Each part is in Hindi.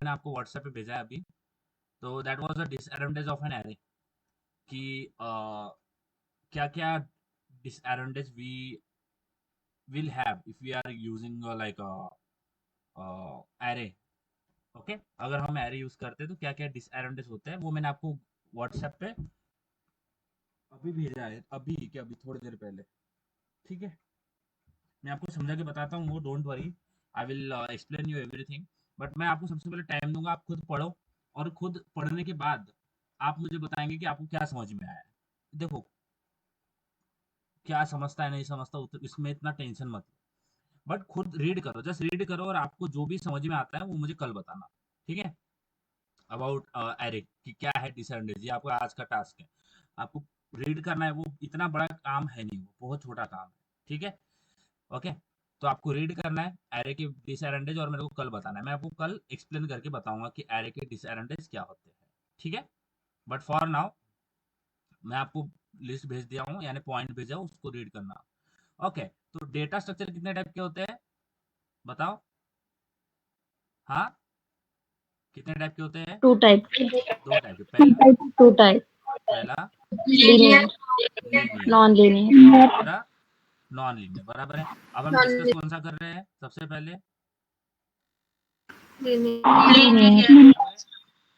मैंने आपको व्हाट्सएप पे भेजा है अभी, तो that was the disadvantage of an array कि क्या क्या disadvantage we will have if we are using like array. Okay, अगर हम एरे यूज करते हैं तो क्या क्या डिसएडवांटेज होते हैं, वो मैंने आपको व्हाट्सएप पे अभी भेजा है, अभी क्या, अभी थोड़ी देर पहले। ठीक है, मैं आपको समझा के बताता हूँ, वो don't worry, I will explain you everything. But मैं आपको सबसे पहले टाइम दूंगा, आप खुद पढ़ो, और खुद पढ़ने के बाद आप मुझे बताएंगे कि आपको क्या समझ में आया है। देखो, क्या समझता है नहीं समझता इसमें इतना टेंशन मत, बट खुद रीड करो, जस्ट रीड करो, और आपको जो भी समझ में आता है वो मुझे कल बताना। ठीक है, अबाउट एरे कि क्या है डिसएडवांटेज, ये आपका आज का टास्क है। आपको रीड करना है, वो इतना बड़ा काम है नहीं, वो बहुत छोटा काम है। ठीक है, ओके, तो आपको रीड करना है एरे के डिसएडवांटेज, और मेरे को कल बताना है, मैं आपको कल एक्सप्लेन करके बताऊंगा कि एरे के डिसएडवांटेज क्या होते हैं। ठीक है, बट फॉर नाउ मैं आपको लिस्ट भेज दिया हूँ, यानी पॉइंट भेजा हूँ, उसको रीड करना। ओके, तो डेटा स्ट्रक्चर कितने टाइप के होते हैं बताओ? हाँ, कितने टाइप के होते हैं? To type. दो टाइप के, पहला टू टाइप, पहला लीनियर, लीनियर, नॉन लीनियर। दूसरा नॉन लीनियर, बराबर है। अब हम डिस्कस कौन सा कर रहे हैं सबसे पहले? लीनियर।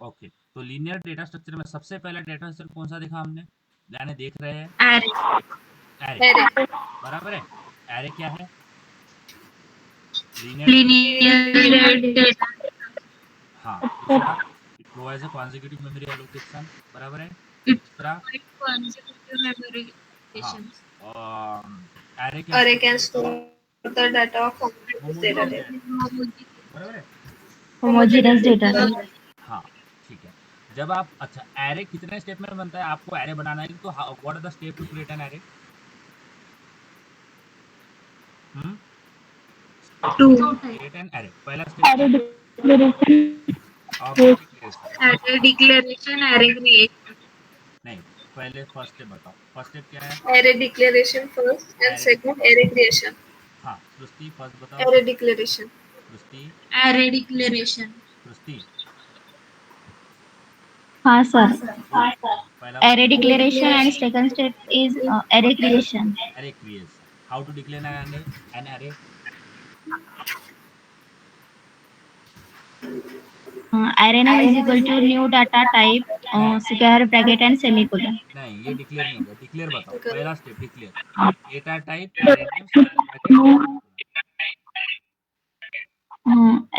ओके, तो लीनियर डेटा स्ट्रक्चर में सबसे पहला डेटा स्ट्रक्चर कौन सा देखा हमने, यानी देख रहे हैं एरे, बराबर है। एरे क्या है? लीनियर, हाँ। दूसरा, it provides a consecutive memory allocation, बराबर है। तीसरा, हाँ, array can Array can store store the data of homogeneous data homogeneous type. Data, बराबर है। Homogeneous data type. हाँ, ठीक है। जब आप, अच्छा, एरे कितने स्टेप में बनता है, आपको एरे बनाना है तो what are the step to create an array? Create an array, पहला स्टेप क्या है? Object declaration. नहीं, पहले फर्स्ट स्टेप बताओ, फर्स्ट स्टेप क्या है? Array declaration first and array, second array creation. हाँ, सृष्टि फर्स्ट बताओ। Array declaration. सृष्टि, सृष्टि, हाँ सर, बोलो, पहला एरे बताओ। Declaration and second step is array creation. Array creation, how to declare an array? Array name is equal to new data type, square bracket and semicolon. नहीं, ये डिक्लेयर नहीं होगा, डिक्लेयर बताओ, पहला step declare, data type array name square bracket semicolon,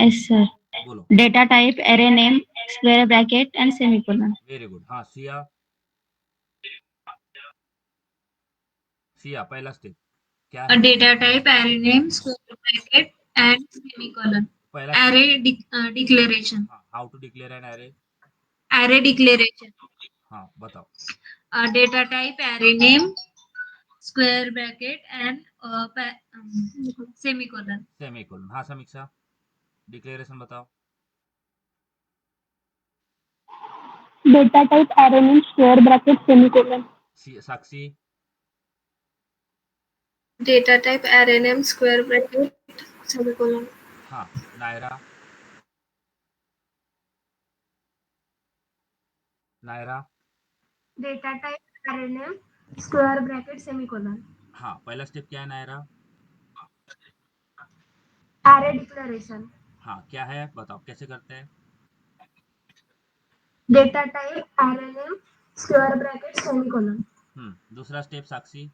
yes sir, बोलो। Data type array name square bracket and semicolon. Very good, हाँ। सिया, सिया पहला स्टेप क्या है? Data type, array name, square bracket, and semicolon. पहला स्टेप, Array declaration. हाँ, how to declare an array? Array declaration. हाँ, बताओ। Data type, array name, square bracket, and semicolon. Semicolon, हाँ। समीक्षा, डिक्लेरेशन बताओ। Data type array name square bracket semicolon. Sakshi, Data type array name square bracket semicolon. हाँ। Naira, Naira, data type array name square bracket semicolon. हाँ, पहला स्टेप क्या है नायरा? Array declaration. हाँ, क्या है बताओ, कैसे करते हैं? Data type array name square bracket semicolon. दूसरा step Sakshi?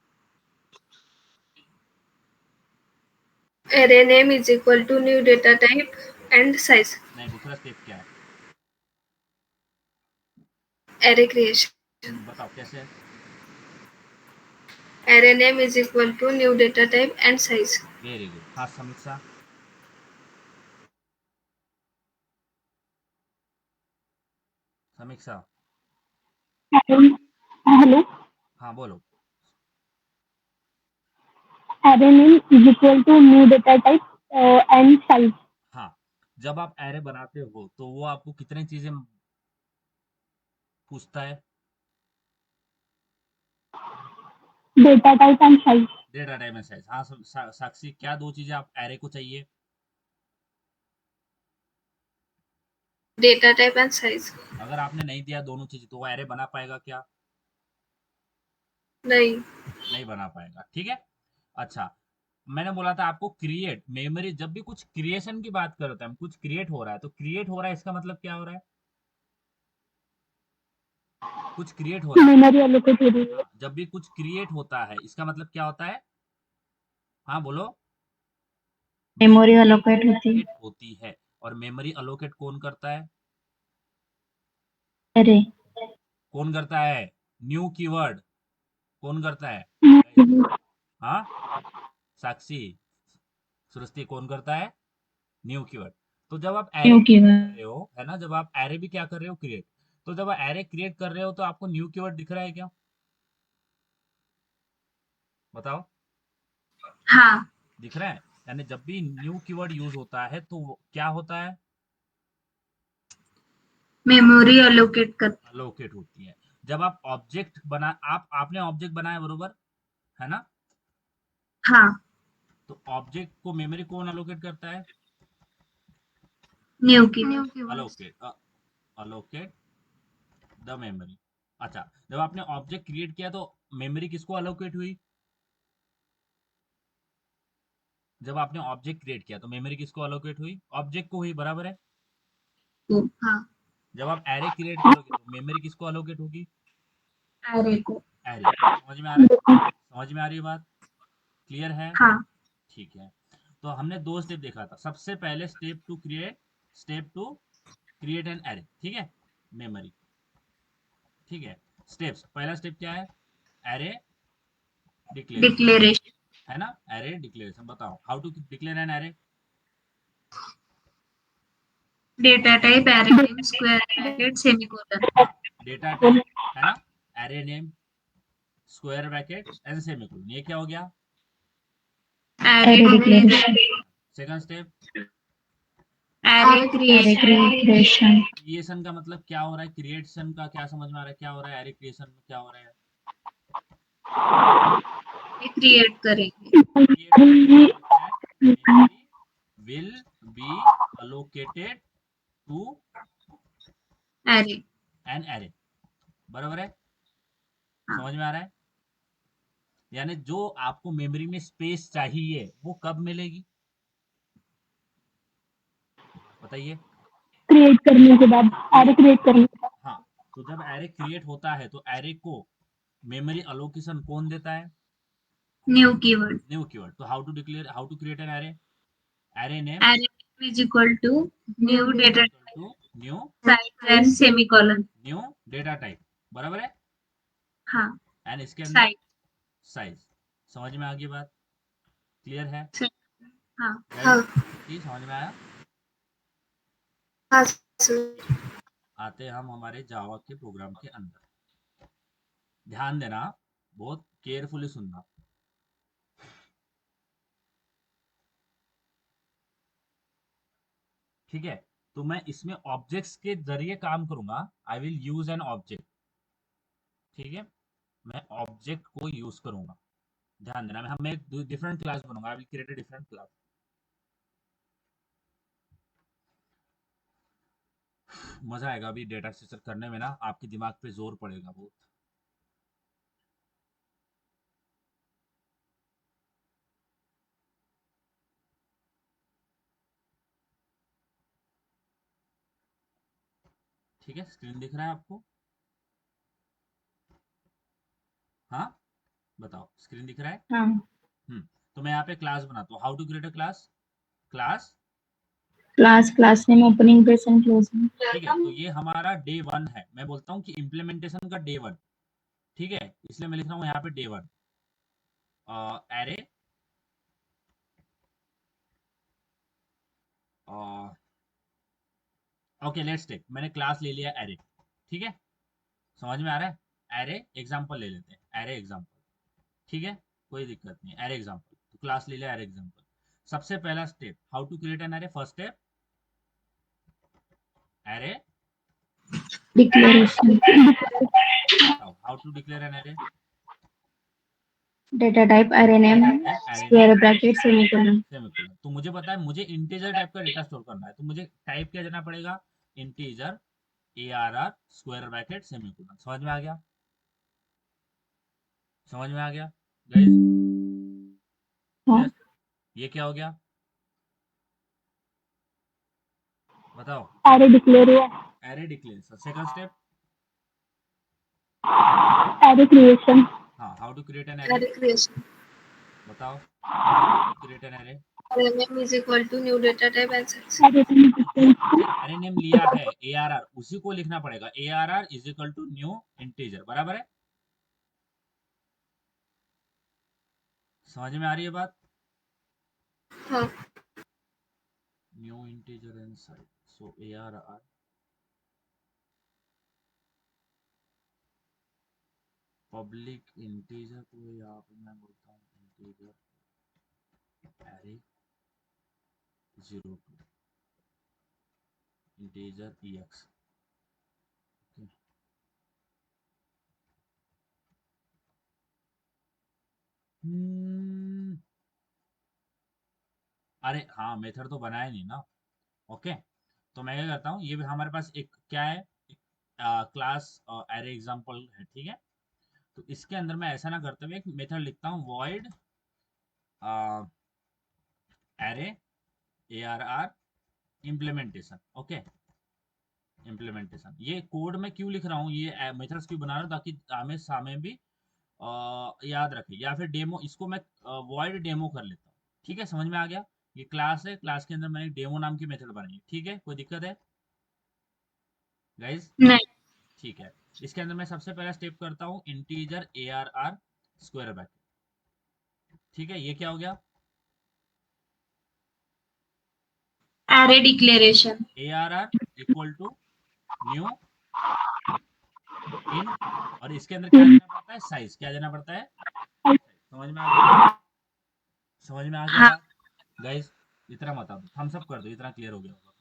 Array name is equal to new data type and size. नहीं, दूसरा स्टेप क्या है? Array creation. बताओ कैसे? Array name is equal to new data type and size. Very good, हाँ। समीक्षा, समीक्षा, हेलो, हाँ, बोलो। Array name is equal to new data type and size. हाँ, जब आप एरे बनाते हो तो वो आपको कितनी चीजें पूछता है? Data type and size. Data type and size, हाँ। साक्षी, क्या दो चीजें आप एरे को चाहिए? Data type and size. अगर आपने नहीं दिया दोनों चीज तो वो एरे बना पाएगा क्या? नहीं. नहीं बना पाएगा। ठीक है। अच्छा, मैंने बोला था आपको क्रिएट मेमोरी, जब भी कुछ क्रिएशन की बात करते हैं, कुछ क्रिएट हो रहा है तो क्रिएट हो रहा है इसका मतलब क्या हो रहा है? कुछ क्रिएट हो रहा है। मेमोरी एलोकेट हो रही है। हाँ, जब भी कुछ क्रिएट होता है इसका मतलब क्या होता है? हाँ बोलो। मेमोरी एलोकेट होती है। allocate होती है। और मेमोरी अलोकेट कौन करता है? अरे कौन करता है? न्यू कीवर्ड कौन करता है? हाँ, साक्षी, सृष्टि, कौन करता है? New keyword. तो जब आप एरे न्यू कर कीवर्ड। रहे हो, है ना, जब आप एरे भी क्या कर रहे हो? क्रिएट। तो जब आप एरे क्रिएट कर रहे हो तो आपको न्यू कीवर्ड दिख रहा है क्या? बताओ। हाँ, दिख रहा है। यानी जब भी न्यू कीवर्ड यूज होता है तो क्या होता है? मेमोरी एलोकेट कर। अलोकेट होती है। जब आप ऑब्जेक्ट बना, आपने ऑब्जेक्ट बनाया, बरोबर है ना? हाँ, तो ऑब्जेक्ट को मेमोरी कौन अलोकेट करता है? न्यू की। Allocate, allocate the memory. अच्छा, जब आपने ऑब्जेक्ट क्रिएट किया तो मेमोरी किसको अलोकेट हुई? जब आपने ऑब्जेक्ट क्रिएट किया तो मेमोरी किसको अलोकेट हुई? ऑब्जेक्ट को हुई, बराबर है। हाँ, जब आप एरे क्रिएट करोगे तो मेमोरी किसको अलोकेट होगी? एरे को। एरे। समझ में आ रहा है? समझ में आ रही है बात? क्लियर है? हाँ, ठीक है। तो हमने दो स्टेप देखा था। सबसे पहले step to create an array, ठीक है, मेमोरी। ठीक है। स्टेप्स, पहला स्टेप क्या है? Array declaration, declaration. है ना? Array declaration. बताओ how to declare an array. Data type array name square bracket semicolon. हाँ, डेटा टाइप, है ना, array name square bracket and semicolon. ये क्या हो गया? Array declaration. Second step, array array creation. Creation. Creation का मतलब क्या हो रहा है? क्रिएशन का क्या समझ में आ रहा है? क्या हो रहा है एरे क्रिएशन में? क्या हो रहा है? क्रिएट करेंगे। क्रिएट करना है। Memory will be allocated to array. An array, बराबर है? हाँ, समझ में आ रहा है? यानी जो आपको मेमोरी में स्पेस चाहिए वो कब मिलेगी? बताइए। क्रिएट करने के बाद, एरे क्रिएट करने के बाद। हाँ, तो जब एरे क्रिएट होता है तो एरे को मेमोरी अलोकेशन कौन देता है? New keyword. New keyword. तो how to create an array? Array name array is equal to new data to new size and semicolon. New data type, बराबर है। हाँ, एंड इसके अंदर साइज। साइज। समझ में आ गई बात? क्लियर है? हाँ, हाँ. समझ में आया? हाँ sir. आते हैं हम हमारे जावा के प्रोग्राम के अंदर। ध्यान देना, बहुत केयरफुली सुनना। ठीक है। तो मैं इसमें ऑब्जेक्ट्स के जरिए काम करूंगा। I will use an object. ठीक है, मैं ऑब्जेक्ट को यूज करूंगा। ध्यान देना, मैं एक डिफरेंट क्लास बनूंगा। I will create a different class. मजा आएगा अभी डेटा स्ट्रक्चर करने में ना, आपके दिमाग पे जोर पड़ेगा बहुत। ठीक है, स्क्रीन दिख रहा है आपको? हाँ, बताओ, स्क्रीन दिख रहा है? हाँ, हम्म। तो मैं यहाँ पे क्लास बनाता हूँ। How to create a class? Class. Class name opening brace and closing. ठीक है, तो ये हमारा डे 1 है। मैं बोलता हूँ कि इम्प्लीमेंटेशन का डे 1। ठीक है, इसलिए मैं लिख रहा हूँ यहाँ पे day 1 array okay. Let's take, मैंने क्लास ले लिया एरे। ठीक है, समझ में आ रहा है? एरे एग्जांपल ले लेते हैं, एरे एग्जांपल। ठीक है, कोई दिक्कत नहीं, एरे एग्जांपल। तो क्लास ले लिया एरे एग्जांपल। सबसे पहला स्टेप, how to create an array. First step, array declaration. बताओ how to declare an array. Data type array name array name square bracket semicolon. Semicolon. तो मुझे पता है मुझे इंटीजर टाइप का डेटा स्टोर करना है, तो मुझे टाइप क्या देना पड़ेगा? Integer ARR square bracket semicolon. समझ में आ गया? समझ में आ गया गाइस? हाँ। यस। ये क्या हो गया बताओ? एरे डिक्लेयर हुआ। Array declaration. Second step, array creation. हाँ, how to create an array. Array creation. बताओ how to create an array. Array name is equal to new data type and size. Array name लिया है ARR, उसी को लिखना पड़ेगा। ARR is equal to new integer, बराबर है? समझ में आ रही है बात? हाँ, new integer and size, so ARR public integer को यहाँ पे मैं बोलता हूँ इंटीजर एरे 02 इंटीजर EX। अरे हाँ, मेथड तो बनाया नहीं ना। ओके, तो मैं क्या करता हूँ, ये भी हमारे पास एक क्या है, क्लास एरे एग्जांपल है, ठीक है? तो इसके अंदर मैं ऐसा ना करते हुए एक मेथड लिखता हूँ, void array ARR implementation. Okay, implementation. ये कोड में क्यों लिख रहा हूँ, ये मेथड्स क्यों बना रहा हूँ, ताकि आमे सामने भी याद रखे, या फिर डेमो, इसको मैं वॉइड डेमो कर लेता हूँ। ठीक है, समझ में आ गया? ये क्लास है, क्लास के अंदर मैंने डेमो नाम की मेथड बनाई है। ठीक है, कोई दिक्कत है गाइज? नहीं। ठीक है, इसके अंदर मैं सबसे पहला स्टेप करता हूँ इंटीजर ARR स्क्वायर ब्रैकेट। ठीक है, ये क्या हो गया? Array declaration. ARR equal to new int, और इसके अंदर क्या देना पड़ता है, साइज। क्या देना पड़ता है? समझ में आ गया? समझ में आ गया हाँ। बात गाइज? इतना मत दो, थम्स अप कर दो, इतना क्लियर हो गया होगा।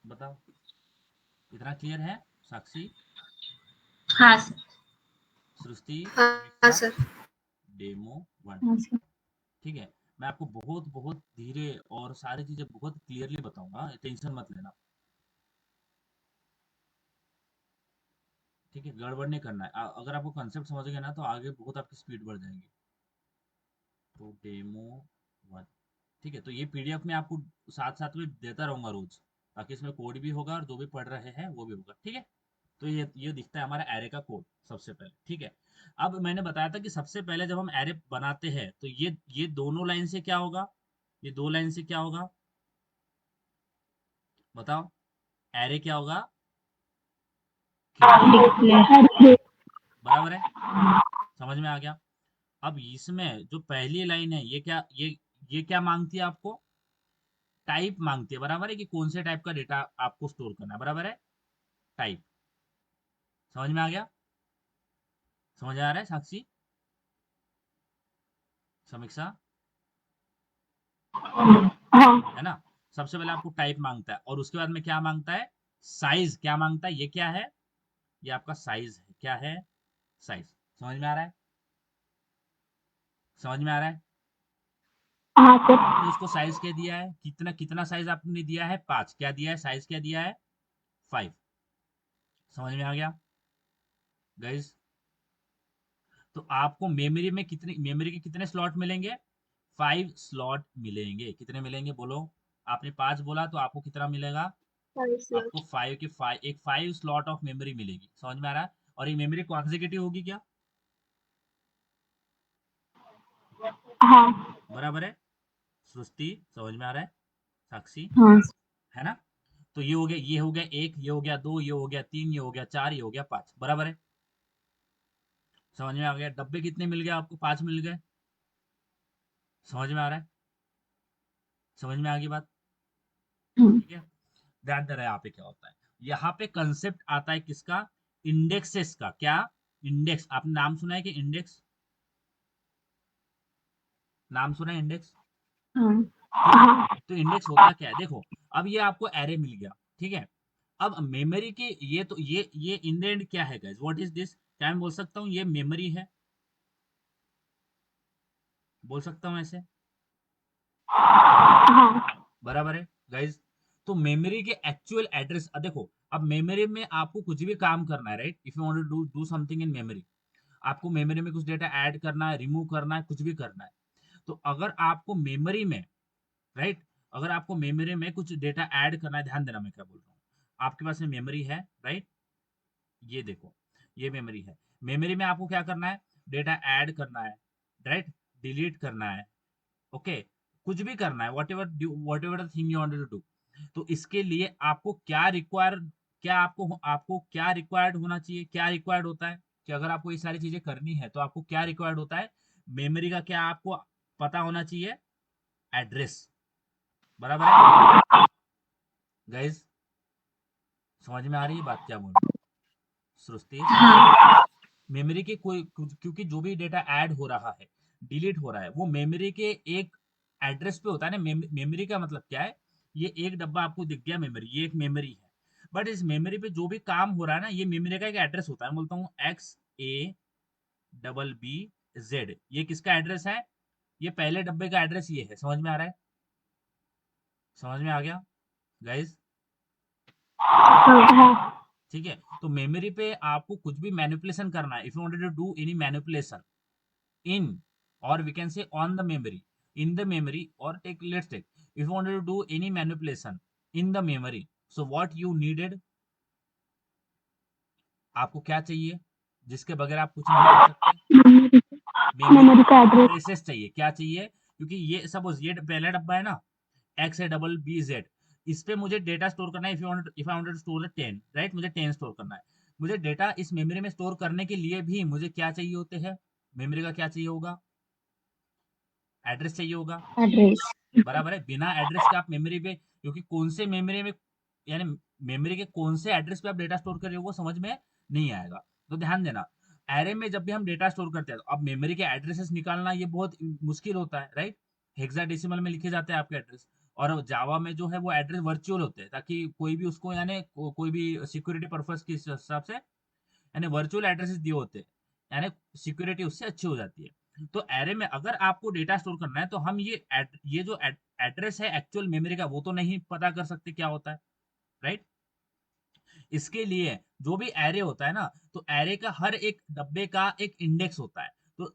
बताओ, इतना क्लियर है? साक्षी, हाँ सर। सृष्टि, हाँ समीक्षा, सर। डेमो 1। हाँ सर। ठीक है, मैं आपको बहुत बहुत धीरे और सारी चीजें बहुत क्लियरली बताऊंगा, टेंशन मत लेना। ठीक है, गड़बड़ नहीं करना है। अगर आपको कंसेप्ट समझ गए ना, तो आगे बहुत आपकी स्पीड बढ़ जाएगी। तो डेमो 1, ठीक है, तो ये PDF में आपको साथ साथ में देता रहूंगा रोज, ताकि इसमें कोड भी होगा और जो भी पढ़ रहे हैं वो भी होगा। ठीक है, तो ये दिखता है हमारा एरे का कोड सबसे पहले। ठीक है, अब मैंने बताया था कि सबसे पहले जब हम एरे बनाते हैं, तो ये दोनों लाइन से क्या होगा, ये दो लाइन से क्या होगा बताओ? एरे क्या होगा? डिक्लेयर। बराबर है, समझ में आ गया? अब इसमें जो पहली लाइन है, ये क्या मांगती है आपको? टाइप मांगती है, बराबर है? कि कौन से टाइप का डेटा आपको स्टोर करना है, बराबर है? टाइप। समझ में आ गया? समझ आ रहा है साक्षी, समीक्षा? हाँ। है ना? सबसे पहले आपको टाइप मांगता है, और उसके बाद में क्या मांगता है? साइज। क्या मांगता है? ये क्या है? ये आपका साइज है। क्या है? साइज। समझ में आ रहा है? समझ में आ रहा है? हाँ सर। आपने उसको साइज क्या दिया है? कितना कितना साइज आपने दिया है? 5। क्या दिया है? साइज क्या दिया है? 5। समझ में आ गया गाइस? तो आपको मेमोरी के कितने स्लॉट मिलेंगे? 5 स्लॉट मिलेंगे। कितने मिलेंगे बोलो? आपने 5 बोला, तो आपको कितना मिलेगा? 5 आपको 5 के 5, एक 5 स्लॉट ऑफ मेमोरी मिलेगी। समझ में आ रहा है? और ये मेमोरी कॉन्सेक्यूटिव होगी क्या? हाँ। बराबर है? सृष्टि, समझ में आ रहा है? साक्षी, हाँ। है ना? तो ये हो गया, ये हो गया 1, ये हो गया 2, ये हो गया 3, ये हो गया 4, ये हो गया 5। बराबर है? समझ में आ गया? डब्बे कितने मिल गए आपको? 5 मिल गए। समझ में आ रहा है? समझ में आ गई बात? ठीक है, ध्यान देना यहाँ पे क्या होता है। यहाँ पे कंसेप्ट आता है किसका? इंडेक्सेस का। क्या? इंडेक्स। आपने नाम सुना है कि इंडेक्स? नाम सुना है इंडेक्स? हाँ। ठीक है, तो इंडेक्स होता क्या है देखो। अब ये आपको एरे मिल गया, ठीक है? अब मेमोरी के ये तो ये इन द एंड क्या है गाइस? What is this? क्या मैं बोल सकता हूँ ये मेमोरी है? बोल सकता हूँ ऐसे? हाँ। बराबर है गाइज। तो मेमोरी के एक्चुअल एड्रेस देखो, अब मेमोरी में आपको कुछ भी काम करना है, right? If you want to do something in memory, आपको मेमोरी में कुछ डेटा ऐड करना है, रिमूव करना है, कुछ भी करना है। तो अगर आपको मेमोरी में, राइट, अगर आपको मेमोरी में कुछ डेटा ऐड करना है, ध्यान देना मैं क्या बोल रहा हूँ। आपके पास में मेमोरी है, राइट? ये देखो, ये मेमोरी है। मेमोरी में आपको क्या करना है? डेटा ऐड करना है, राइट? डिलीट करना है, ओके, कुछ भी करना है, whatever the thing you wanted to do. तो इसके लिए आपको आपको क्या रिक्वायर्ड होना चाहिए? क्या रिक्वायर्ड होता है कि अगर आपको ये सारी चीजें करनी है तो आपको क्या रिक्वायर्ड होता है? मेमोरी का क्या आपको पता होना चाहिए? एड्रेस। बराबर है गाइज? समझ में आ रही है बात क्या बोल रहा हूँ? सृष्टि, हाँ मेमोरी के क्योंकि जो भी डेटा ऐड हो रहा है, डिलीट हो रहा है, वो मेमोरी के एक एड्रेस पे होता है ना। मेमोरी का मतलब क्या है? ये एक डब्बा आपको दिख गया मेमोरी, ये एक मेमोरी है। बट इस मेमोरी पे जो भी काम हो रहा है ना, ये मेमोरी का एक एड्रेस होता है। बोलता हूँ XABBZ, ये किसका एड्रेस है? ये पहले डब्बे का एड्रेस ये है। समझ में आ रहा है? समझ में आ गया गाइज? ठीक है। तो मेमोरी पे आपको कुछ भी मैनिपुलेशन करना है, if you wanted to do any manipulation in, or we can say on the memory, in the memory, or let's take, if you wanted to do any manipulation in the memory, so what you needed, आपको क्या चाहिए जिसके बगैर आप कुछ नहीं कर सकते? मेमोरी का एड्रेसेस चाहिए। क्या चाहिए? क्योंकि ये सपोज ये पहला डब्बा है ना, XABBZ, इस पे मुझे डेटा स्टोर करना है। If I wanted to store 10, right, मुझे 10 स्टोर करना है। मुझे डेटा इस मेमोरी में स्टोर करने के लिए भी मुझे क्या चाहिए होते हैं? मेमोरी का क्या चाहिए होगा? एड्रेस चाहिए होगा। एड्रेस। बराबर है। बिना एड्रेस के आप मेमोरी पे, क्योंकि कौन से मेमोरी में, यानी मेमोरी के कौन से एड्रेस पे आप डेटा स्टोर कर रहे हो वो समझ में नहीं आएगा। तो ध्यान देना, एरे में जब भी हम डेटा स्टोर करते हैं तो अब मेमोरी के एड्रेसेस निकालना ये बहुत मुश्किल होता है, राइट? हेक्साडेसिमल में लिखे जाते हैं आपके एड्रेस, और जावा में जो है वो एड्रेस वर्चुअल होते हैं, ताकि कोई भी उसको यानी कोई भी सिक्योरिटी पर्पज के हिसाब से यानी वर्चुअल एड्रेसेस दिए होते हैं, यानी सिक्योरिटी उससे अच्छी हो जाती है। तो एरे में अगर आपको डेटा स्टोर करना है तो हम ये जो एड्रेस है एक्चुअल मेमोरी का, वो तो नहीं पता कर सकते क्या होता है, राइट? इसके लिए जो भी एरे होता है ना, तो एरे का हर एक डब्बे का एक इंडेक्स होता है। तो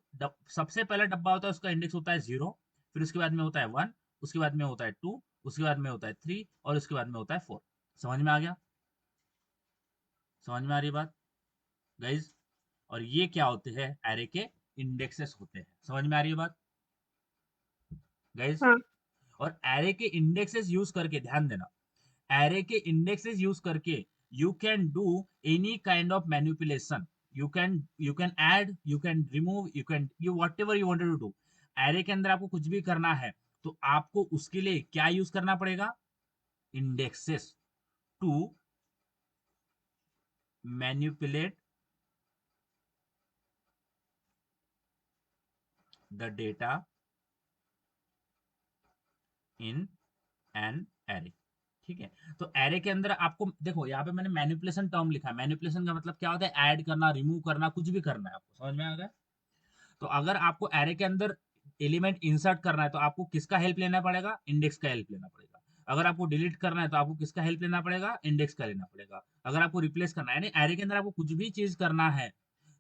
सबसे पहला डब्बा होता है, उसका इंडेक्स होता है 0, फिर उसके बाद में होता है 1, उसके बाद में होता है 2, उसके बाद में होता है 3, और उसके बाद में होता है 4। समझ में आ गया? समझ में आ रही बात गाइज? और ये क्या होते हैं? एरे के इंडेक्सेस होते हैं। समझ में आ रही है बात गाइज? हाँ। और एरे के इंडेक्सेस यूज करके, ध्यान देना, एरे के इंडेक्सेस यूज करके you can do any kind of manipulation. You can add, you can remove, you whatever you wanted to do. Array के अंदर आपको कुछ भी करना है तो आपको उसके लिए क्या यूज करना पड़ेगा? Indexes to manipulate the data in an array. ठीक है। तो एरे के अंदर आपको देखो, यहाँ पे मैंने मैनिपुलेशन टर्म लिखा है। मैनिपुलेशन का मतलब क्या होता है? ऐड करना, रिमूव करना, कुछ भी करना है आपको। समझ में आ गया? तो अगर आपको एरे के अंदर एलिमेंट इंसर्ट करना है तो आपको किसका हेल्प लेना पड़ेगा? इंडेक्स का हेल्प लेना पड़ेगा। अगर आपको डिलीट करना है तो आपको किसका हेल्प लेना पड़ेगा? इंडेक्स का लेना पड़ेगा। अगर आपको रिप्लेस करना है, यानी एरे के अंदर आपको कुछ भी चीज करना है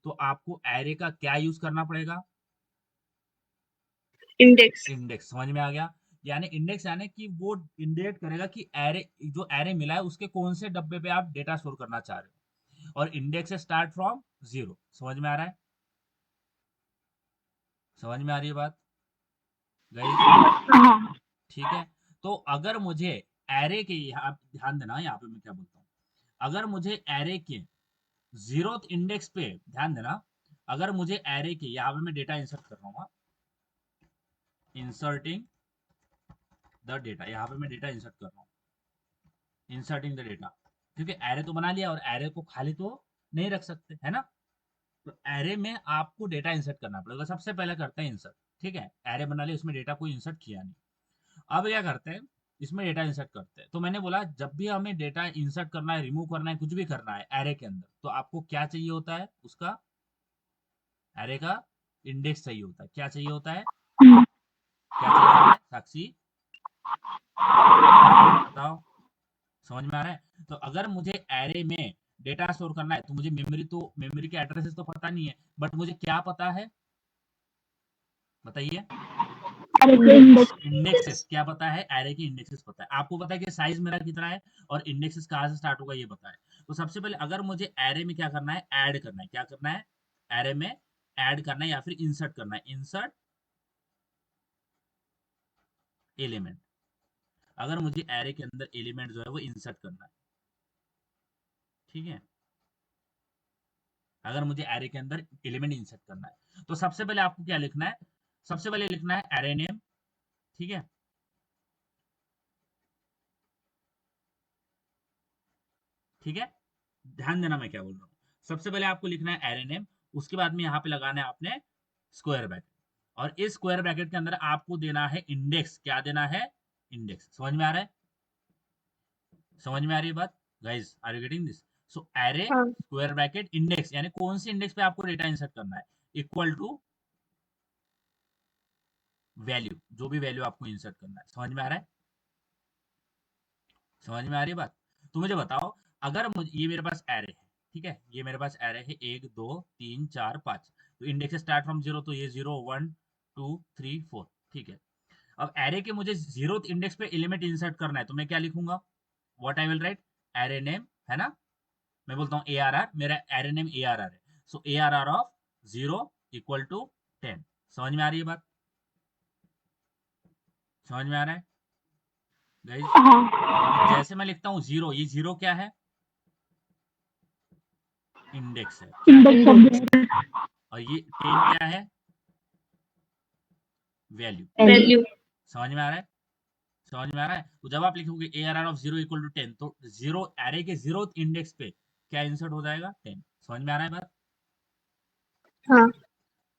तो आपको एरे का क्या यूज करना पड़ेगा? इंडेक्स। इंडेक्स। समझ में आ गया? यानी इंडेक्स यानी कि वो इंडिकेट करेगा कि एरे, जो एरे मिला है उसके कौन से डब्बे पे आप डेटा स्टोर करना चाह रहे हो, और इंडेक्स से स्टार्ट फ्रॉम 0। समझ में आ रहा है? समझ में आ रही है बात गाइस? ठीक है। तो अगर मुझे एरे के, यहाँ ध्यान देना, यहाँ पे मैं क्या बोलता हूँ, अगर मुझे एरे के 0th इंडेक्स पे, ध्यान देना, अगर मुझे एरे के, यहाँ पे मैं डेटा इंसर्ट कर रहा हूँ, इंसर्टिंग द डेटा, यहाँ पे मैं डेटा इंसर्ट कर रहा हूँ, इंसर्टिंग द डेटा, क्योंकि एरे तो बना लिया और एरे को खाली तो नहीं रख सकते, है ना? तो एरे में आपको डेटा इंसर्ट करना पड़ेगा। सबसे पहले करते हैं इंसर्ट। ठीक है, एरे बना लिया, उसमें डेटा कोई इंसर्ट किया नहीं। अब क्या करते हैं, इसमें डेटा इंसर्ट करते हैं। तो मैंने बोला जब भी हमें डेटा इंसर्ट करना है, रिमूव करना है, कुछ भी करना है एरे के अंदर, तो आपको क्या चाहिए होता है? उसका एरे का इंडेक्स चाहिए होता है। क्या चाहिए होता है? क्या चाहिए होता है साक्षी? बताओ, समझ में आ रहा है? तो अगर मुझे एरे में डेटा स्टोर करना है तो मुझे मेमोरी के एड्रेसेस तो पता नहीं है, बट मुझे क्या पता है बताइए? इंडेक्सेस क्या पता है? एरे के इंडेक्सेस पता है। आपको पता है कि साइज मेरा कितना है और इंडेक्सेस कहाँ से स्टार्ट होगा ये पता है। तो सबसे पहले अगर मुझे एरे में क्या करना है, ऐड करना है, क्या करना है, एरे में ऐड करना है या फिर इंसर्ट करना है, इंसर्ट एलिमेंट। अगर मुझे एरे के अंदर एलिमेंट जो है वो इंसर्ट करना है, ठीक है, अगर मुझे एरे के अंदर एलिमेंट इंसर्ट करना है तो सबसे पहले आपको क्या लिखना है, सबसे पहले लिखना है एरे नेम, ठीक है, ठीक है, ध्यान देना मैं क्या बोल रहा हूँ। सबसे पहले आपको लिखना है एरे नेम, उसके बाद में यहाँ पे लगाना है आपने स्क्वायर ब्रैकेट, और इस स्क्वायर ब्रैकेट के अंदर आपको देना है इंडेक्स, क्या देना है, इंडेक्स। समझ में आ रहा है? समझ में आ रही है बात guys? Are you getting this? So array हाँ। स्क्वायर ब्रैकेट इंडेक्स, यानी कौन सी इंडेक्स पे आपको डेटा इंसर्ट करना है, इक्वल टू वैल्यू, जो भी वैल्यू आपको इंसर्ट करना है। समझ में आ रहा है? समझ में आ रही है बात? तो मुझे बताओ, अगर मुझे ये मेरे पास एरे है, ठीक है, ये मेरे पास एरे है 1 2 3 4 5, तो इंडेक्स स्टार्ट फ्रॉम 0, तो ये 0 1 2 3 4, ठीक है। अब एरे के मुझे 0th इंडेक्स पे एलिमेंट इंसर्ट करना है तो मैं क्या लिखूंगा, what I will right, array name, है ना, मैं बोलता हूँ ARR, मेरा एरे नेम ARR है, सो ARR ऑफ 0 इक्वल टू 10। समझ में आ रही है बात? समझ में आ रहा है गाइस? अब जैसे मैं लिखता हूँ 0, ये 0 क्या है, इंडेक्स है, क्या है, और ये 10 क्या है, वैल्यू। वैल्यू। समझ में आ रहा है? समझ में आ रहा है? तो जब आप लिखोगे ARR ऑफ 0 इक्वल टू 10, तो 0 एरे के 0th इंडेक्स पे क्या इंसर्ट हो जाएगा, 10। समझ में आ रहा है बात? हाँ।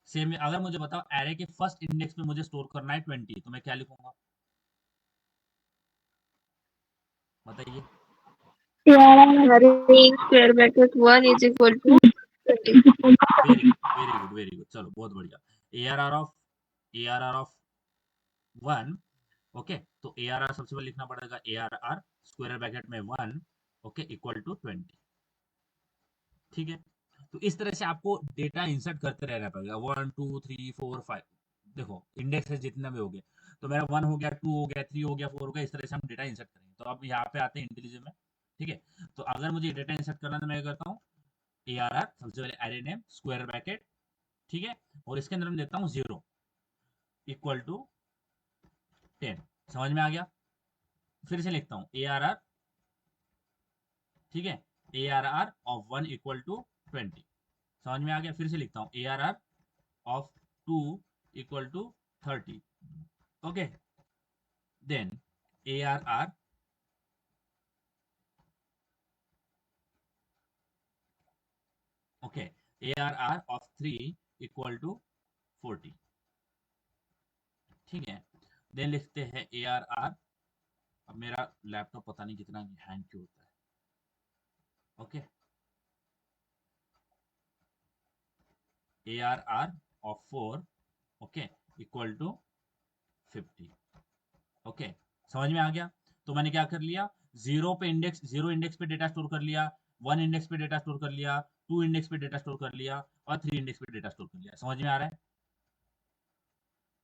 सेम अगर मुझे बताओ एरे के फर्स्ट इंडेक्स पे मुझे स्टोर करना है 20, तो मैं क्या लिखूंगा बताइए? Array square bracket 1 is equal to 20। Very good, very good, very good, चलो बहुत बढ़िया। ARR ऑफ 1, ओके, तो ARR सबसे पहले लिखना पड़ेगा, ARR स्क्वायर ब्रैकेट में 1, ओके, इक्वल टू 20, ठीक है। तो इस तरह से आपको डेटा इंसर्ट करते रहना पड़ेगा, 1 2 3 4 5, देखो इंडेक्स है जितना भी हो गया, तो मेरा 1 हो गया, 2 हो गया, 3 हो गया, 4 हो गया, इस तरह से हम डेटा इंसर्ट करेंगे। तो अब यहाँ पे आते हैं इंटेलिजेंट में, ठीक है। तो अगर मुझे डेटा इंसर्ट करना है तो मैं क्या करता हूँ, ARR सबसे पहले एरे नेम स्क्वायर ब्रैकेट, ठीक है, और इसके अंदर मैं देता हूँ 0 इक्वल टू 10। समझ में आ गया? फिर से लिखता हूँ ARR, ठीक है, ARR ऑफ 1 इक्वल टू 20। समझ में आ गया? फिर से लिखता हूँ ARR of 2 equal to 30, okay, then ARR, okay, ARR of 3 equal to 40, ठीक है। देन लिखते हैं ARR, अब मेरा लैपटॉप पता नहीं कितना हैंग क्यों होता है, okay, ARR of 4, okay, equal to 50, okay. समझ में आ गया? तो मैंने क्या कर लिया, 0 इंडेक्स पे डेटा स्टोर कर लिया, 1 इंडेक्स पे डेटा स्टोर कर लिया, 2 इंडेक्स पे डेटा स्टोर कर लिया, और 3 इंडेक्स पे डेटा स्टोर कर लिया। समझ में आ रहा है?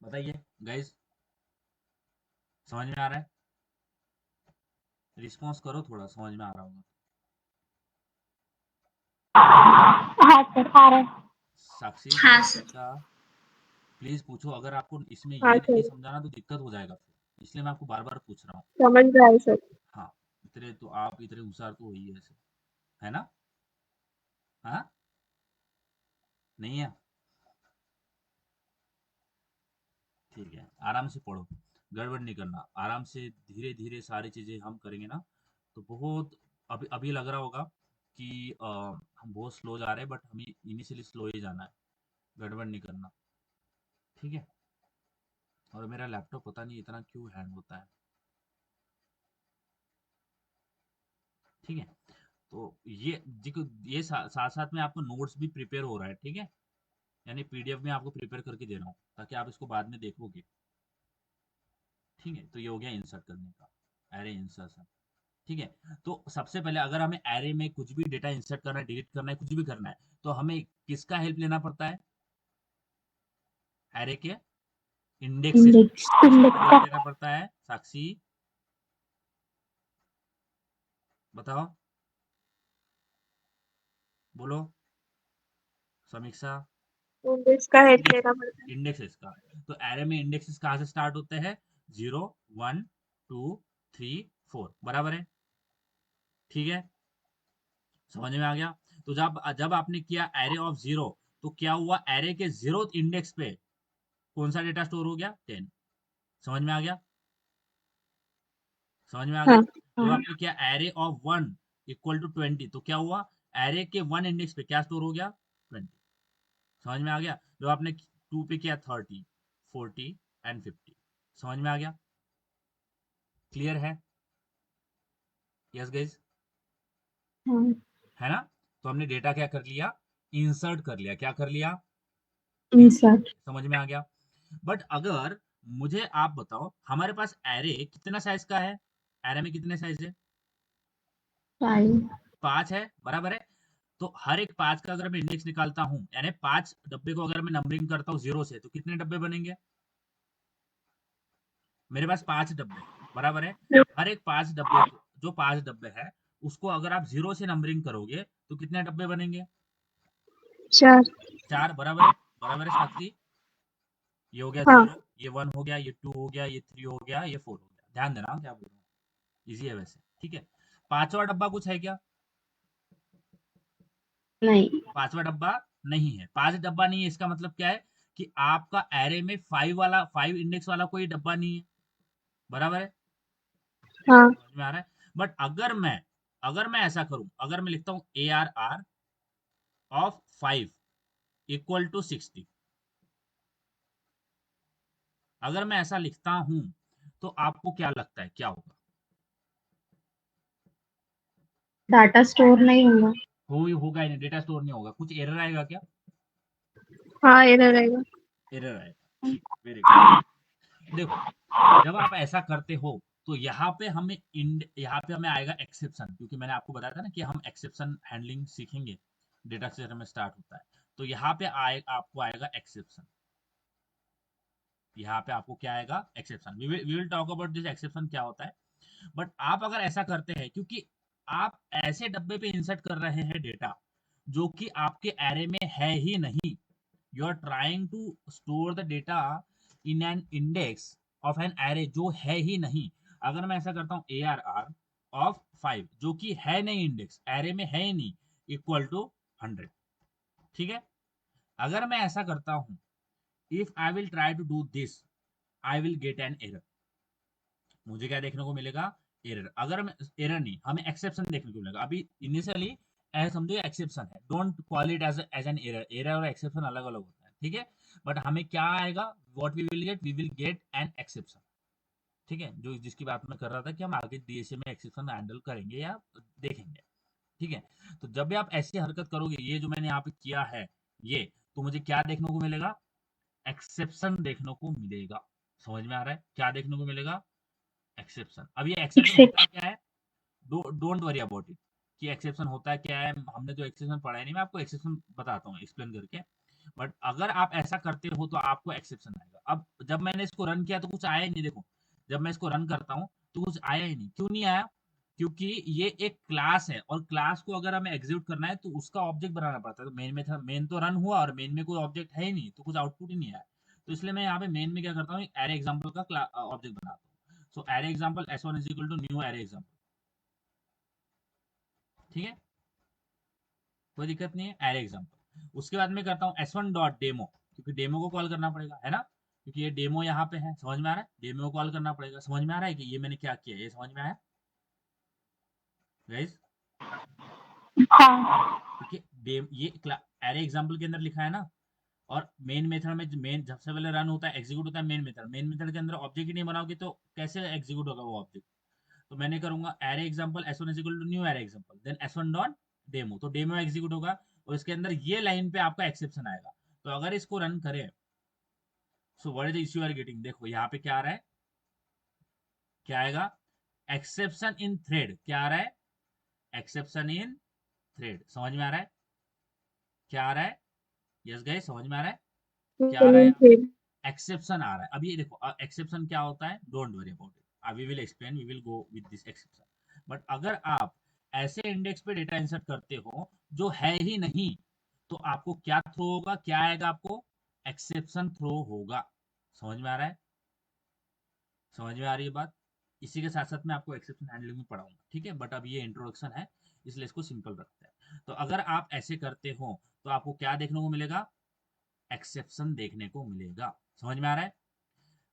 बताइए गाइस, समझ में आ रहा है? रिस्पॉन्स करो थोड़ा, समझ में आ रहा होगा। हाँ सर आ रहा है। साक्षी हाँ सर। का प्लीज पूछो, अगर आपको इसमें हाँ ये नहीं सर, समझाना तो दिक्कत हो जाएगा फिर, इसलिए मैं आपको बार बार पूछ रहा हूँ। समझ रहा है सर। हाँ, इतने तो आप इतने होशियार तो हो ही है ऐसे, है ना? हाँ, नहीं है? ठीक है, आराम से पढ़ो, गड़बड़ नहीं करना, आराम से धीरे धीरे सारी चीजें हम करेंगे ना, तो बहुत, अभी अभी लग रहा होगा कि हम बहुत स्लो जा रहे हैं, बट हमें इनिशियली स्लो ही जाना है, गड़बड़ नहीं करना, ठीक है। और मेरा लैपटॉप पता नहीं इतना क्यों हैंग होता है, ठीक है। तो ये साथ साथ में आपको नोट्स भी प्रिपेयर हो रहा है, ठीक है, यानी PDF में आपको प्रिपेयर करके दे रहा हूँ ताकि आप इसको बाद में देखोगे, ठीक है, तो ये हो गया इंसर्ट करने का, एरे इंसर्शन। ठीक है, तो सबसे पहले अगर हमें एरे में कुछ भी डेटा इंसर्ट करना है, डिलीट करना है, कुछ भी करना है, तो हमें किसका हेल्प लेना पड़ता है? एरे के इंडेक्सेस इंडेक्स हेल्प लेना पड़ता है। साक्षी बताओ, बोलो। समीक्षा, इसका हेल्प लेना पड़ता है। इंडेक्सेस का। तो एरे में इंडेक्सेस कहाँ से स्टार्ट होते हैं? 0 1 2 3 4, बराबर है? ठीक है, समझ में आ गया? तो जब जब आपने किया एरे ऑफ 0, तो क्या हुआ? एरे के 0th इंडेक्स पे कौन सा डेटा स्टोर हो गया? 10। समझ में आ गया? समझ में आ गया? हाँ। जब आपने किया एरे ऑफ 1 इक्वल टू 20, तो क्या हुआ? एरे के 1 इंडेक्स पे क्या स्टोर हो गया? 20। समझ में आ गया? जब आपने 2 पे किया 30 40 एंड 50। समझ में आ गया? क्लियर है? यस गाइस, हाँ, है ना? तो हमने डेटा क्या कर लिया? इंसर्ट कर लिया। क्या कर लिया? इंसर्ट समझ में आ गया? बट अगर मुझे आप बताओ, हमारे पास एरे कितना साइज का है? एरे में कितने साइज है? 5 5 है, बराबर है? तो हर एक 5 का अगर मैं इंडेक्स निकालता हूं, यानी 5 डब्बे को अगर मैं नंबरिंग करता हूं 0 से, तो कितने डब्बे बनेंगे? मेरे पास 5 डब्बे हैं, बराबर है? हर एक 5 डब्बे को, जो 5 डब्बे है, उसको अगर आप 0 से नंबरिंग करोगे तो कितने डब्बे बनेंगे? 4। 4, बराबर है? बराबर है साक्षी? ये हो गया हाँ। 0, ये 1 हो गया, ये 2 हो गया, ये 3 हो गया, ये 4 हो गया। ध्यान देना क्या बोल रहा हूँ, इजी है वैसे। ठीक है, पांचवा डब्बा कुछ है क्या? नहीं, पांचवा डब्बा नहीं है। 5 डब्बा नहीं है, इसका मतलब क्या है? कि आपका एरे में 5 इंडेक्स वाला कोई डब्बा नहीं है, बराबर है? हाँ। समझ में आ रहा है? बट अगर मैं ऐसा करूं, अगर मैं लिखता हूं ARR ऑफ 5 इक्वल टू 60, अगर मैं ऐसा लिखता हूं, तो आपको क्या लगता है क्या होगा? डाटा स्टोर नहीं होगा। होगा ही नहीं, डेटा स्टोर नहीं होगा। कुछ एरर आएगा क्या? हाँ, एरर रहेगा। एरर आएगा। ठीक, वेरी गुड। देखो, जब आप ऐसा करते हो, तो यहाँ पे हमें आएगा एक्सेप्शन, क्योंकि मैंने आपको बताया था ना कि हम एक्सेप्शन हैंडलिंग सीखेंगे, डेटा स्ट्रक्चर में स्टार्ट होता है। तो यहाँ पे आपको आएगा एक्सेप्शन। यहाँ पे आपको क्या आएगा? Exception. We will talk about this exception क्या होता है। बट आप अगर ऐसा करते हैं, क्योंकि आप ऐसे डब्बे पे इंसर्ट कर रहे हैं डेटा जो कि आपके एरे में है ही नहीं, you are trying to store the data in an index of an array जो है ही नहीं। अगर मैं ऐसा करता हूँ ARR ऑफ 5, जो कि है नहीं, इंडेक्स एरे में है ही नहीं, इक्वल टू 100। ठीक है, अगर मैं ऐसा करता हूँ, if I will try to do this, I will get an error. मुझे क्या देखने को मिलेगा? एरर। अगर मैं एरर नहीं, हमें एक्सेप्शन देखने को मिलेगा। अभी इनिशियली समझो एक्सेप्शन है, don't call it as an error. Error और एक्सेप्शन अलग अलग होता है, ठीक है? बट हमें क्या आएगा? What we will get an exception. ठीक है, जो जिसकी बात मैं कर रहा था कि हम आगे डीएसए में एक्सेप्शन हैंडल करेंगे या देखेंगे। ठीक है, तो जब भी आप ऐसी हरकत करोगे, ये जो मैंने यहाँ पे किया है, ये, तो मुझे क्या देखने को मिलेगा? एक्सेप्शन देखने को मिलेगा। समझ में आ रहा है? क्या देखने को मिलेगा? एक्सेप्शन। अब ये एक्सेप्शन होता क्या है? डोंट वरी अबाउट इट कि एक्सेप्शन होता है क्या है। हमने तो एक्सेप्शन पढ़ा ही नहीं, मैं आपको एक्सेप्शन बताता हूँ एक्सप्लेन करके। बट अगर आप ऐसा करते हो तो आपको एक्सेप्शन आएगा। अब जब मैंने इसको रन किया तो कुछ आया ही नहीं। देखो, जब मैं इसको रन करता हूँ तो कुछ आया ही नहीं। क्यों नहीं आया? क्योंकि ये एक क्लास है, और क्लास को अगर हमें एग्जीक्यूट करना है तो उसका ऑब्जेक्ट बनाना पड़ता है। तो मेन में था, मेन तो रन हुआ और मेन में कोई ऑब्जेक्ट है ही नहीं, तो कुछ आउटपुट ही नहीं आया। तो इसलिए मैं यहाँ पे मेन में क्या करता हूँ, एरे एग्जाम्पल का ऑब्जेक्ट बनाता हूँ। So array example S1 is equal to new array example. ठीक है, कोई दिक्कत नहीं है, एरे एग्जाम्पल। उसके बाद में करता हूँ S1 डॉट डेमो, क्योंकि डेमो को कॉल करना पड़ेगा, है ना? क्योंकि ये डेमो यहाँ पे है। समझ में आ रहा है? डेमो को कॉल करना पड़ेगा। समझ में आ रहा है कि ये मैंने क्या किया? ये समझ में आया गाइस? हाँ। क्योंकि ये एरे एग्जाम्पल के अंदर लिखा है ना, और मेन मेथड में मेन सबसे पहले रन होता है, एग्जीक्यूट होता है मेन मेथड। मेन मेथड के अंदर ऑब्जेक्ट ही नहीं बनाओगे तो कैसे एग्जीक्यूट होगा वो ऑब्जेक्ट? तो मैंने करूंगा array example S1 is equal to new array example, then S1 dot demo, तो डेमो एग्जीक्यूट होगा और इसके अंदर ये लाइन पे आपका एक्सेप्शन आएगा। तो अगर इसको रन करें, so what is the issue are getting? देखो यहाँ पे क्या आ रहा है? क्या आएगा? Exception in thread. क्या आ रहा है? Exception in thread. समझ में आ रहा है? क्या आ रहा है? यस गाइस, समझ में आ रहा है? क्या आ रहा है यहाँ पे? एक्सेप्शन आ रहा है। अब ये देखो एक्सेप्शन क्या होता है, don't worry about it, we will explain, we will go with this exception. But अगर आप ऐसे इंडेक्स पे डेटा इंसर्ट करते हो जो है ही नहीं, तो आपको क्या थ्रो होगा, क्या आएगा आपको? एक्सेप्शन थ्रो होगा। समझ में आ रहा है? समझ में आ रही है बात? इसी के साथ साथ मैं आपको एक्सेप्शन हैंडलिंग में पढ़ाऊंगा, ठीक है? बट अब ये इंट्रोडक्शन है, इसलिए इसको सिंपल रखते हैं। तो अगर आप ऐसे करते हो तो आपको क्या देखने को मिलेगा? एक्सेप्शन देखने को मिलेगा। समझ में आ रहा है?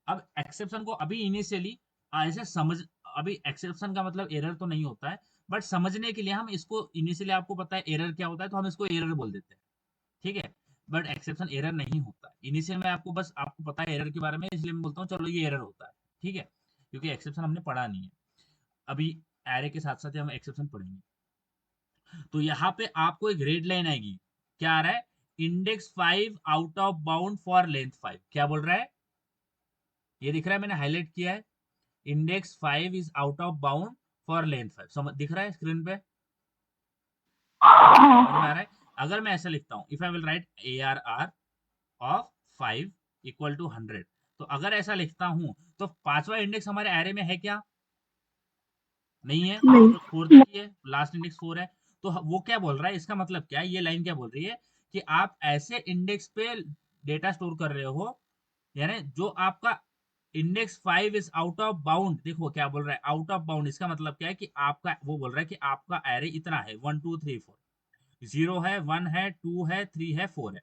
अब एक्सेप्शन को अभी इनिशियली ऐसे समझ, अभी एक्सेप्शन का मतलब एरर तो नहीं होता है, बट समझने के लिए हम इसको इनिशियली, आपको पता है एरर क्या होता है, तो हम इसको एरर बोल देते हैं, ठीक है? बट एक्सेप्शन एरर नहीं होता है। इनिशियल में आपको बस आपको पता है एरर के बारे में, इसलिए मैं बोलता हूँ चलो ये एरर होता है, ठीक है? क्योंकि एक्सेप्शन हमने पढ़ा नहीं है अभी, एरे के साथ साथ हम एक्सेप्शन पढ़ेंगे। तो यहाँ पे आपको एक रेड लाइन आएगी, क्या आ रहा है? Index 5 out of bound for length 5। क्या बोल रहा है? ये दिख रहा है, मैंने हाईलाइट किया है, index 5 is out of bound for length 5। समझ दिख रहा है स्क्रीन पे? समझ में आ रहा है? अगर मैं ऐसा लिखता हूं, if I will write ARR of 5 equal to 100, तो अगर ऐसा लिखता हूं तो पांचवा इंडेक्स हमारे एरे में है क्या? नहीं है, नहीं। 4 तक ही है, लास्ट इंडेक्स 4 है। तो वो क्या बोल रहा है, इसका मतलब क्या है, ये लाइन क्या बोल रही है कि आप ऐसे इंडेक्स पे डेटा स्टोर कर रहे हो, यानी जो आपका index 5 is out of bound. देखो क्या बोल रहा है, आउट ऑफ बाउंड। इसका मतलब क्या है कि आपका, वो बोल रहा है कि आपका एरे इतना है, 1 2 3 4, 0 है, 1 है, 2 है, 3 है, 4 है।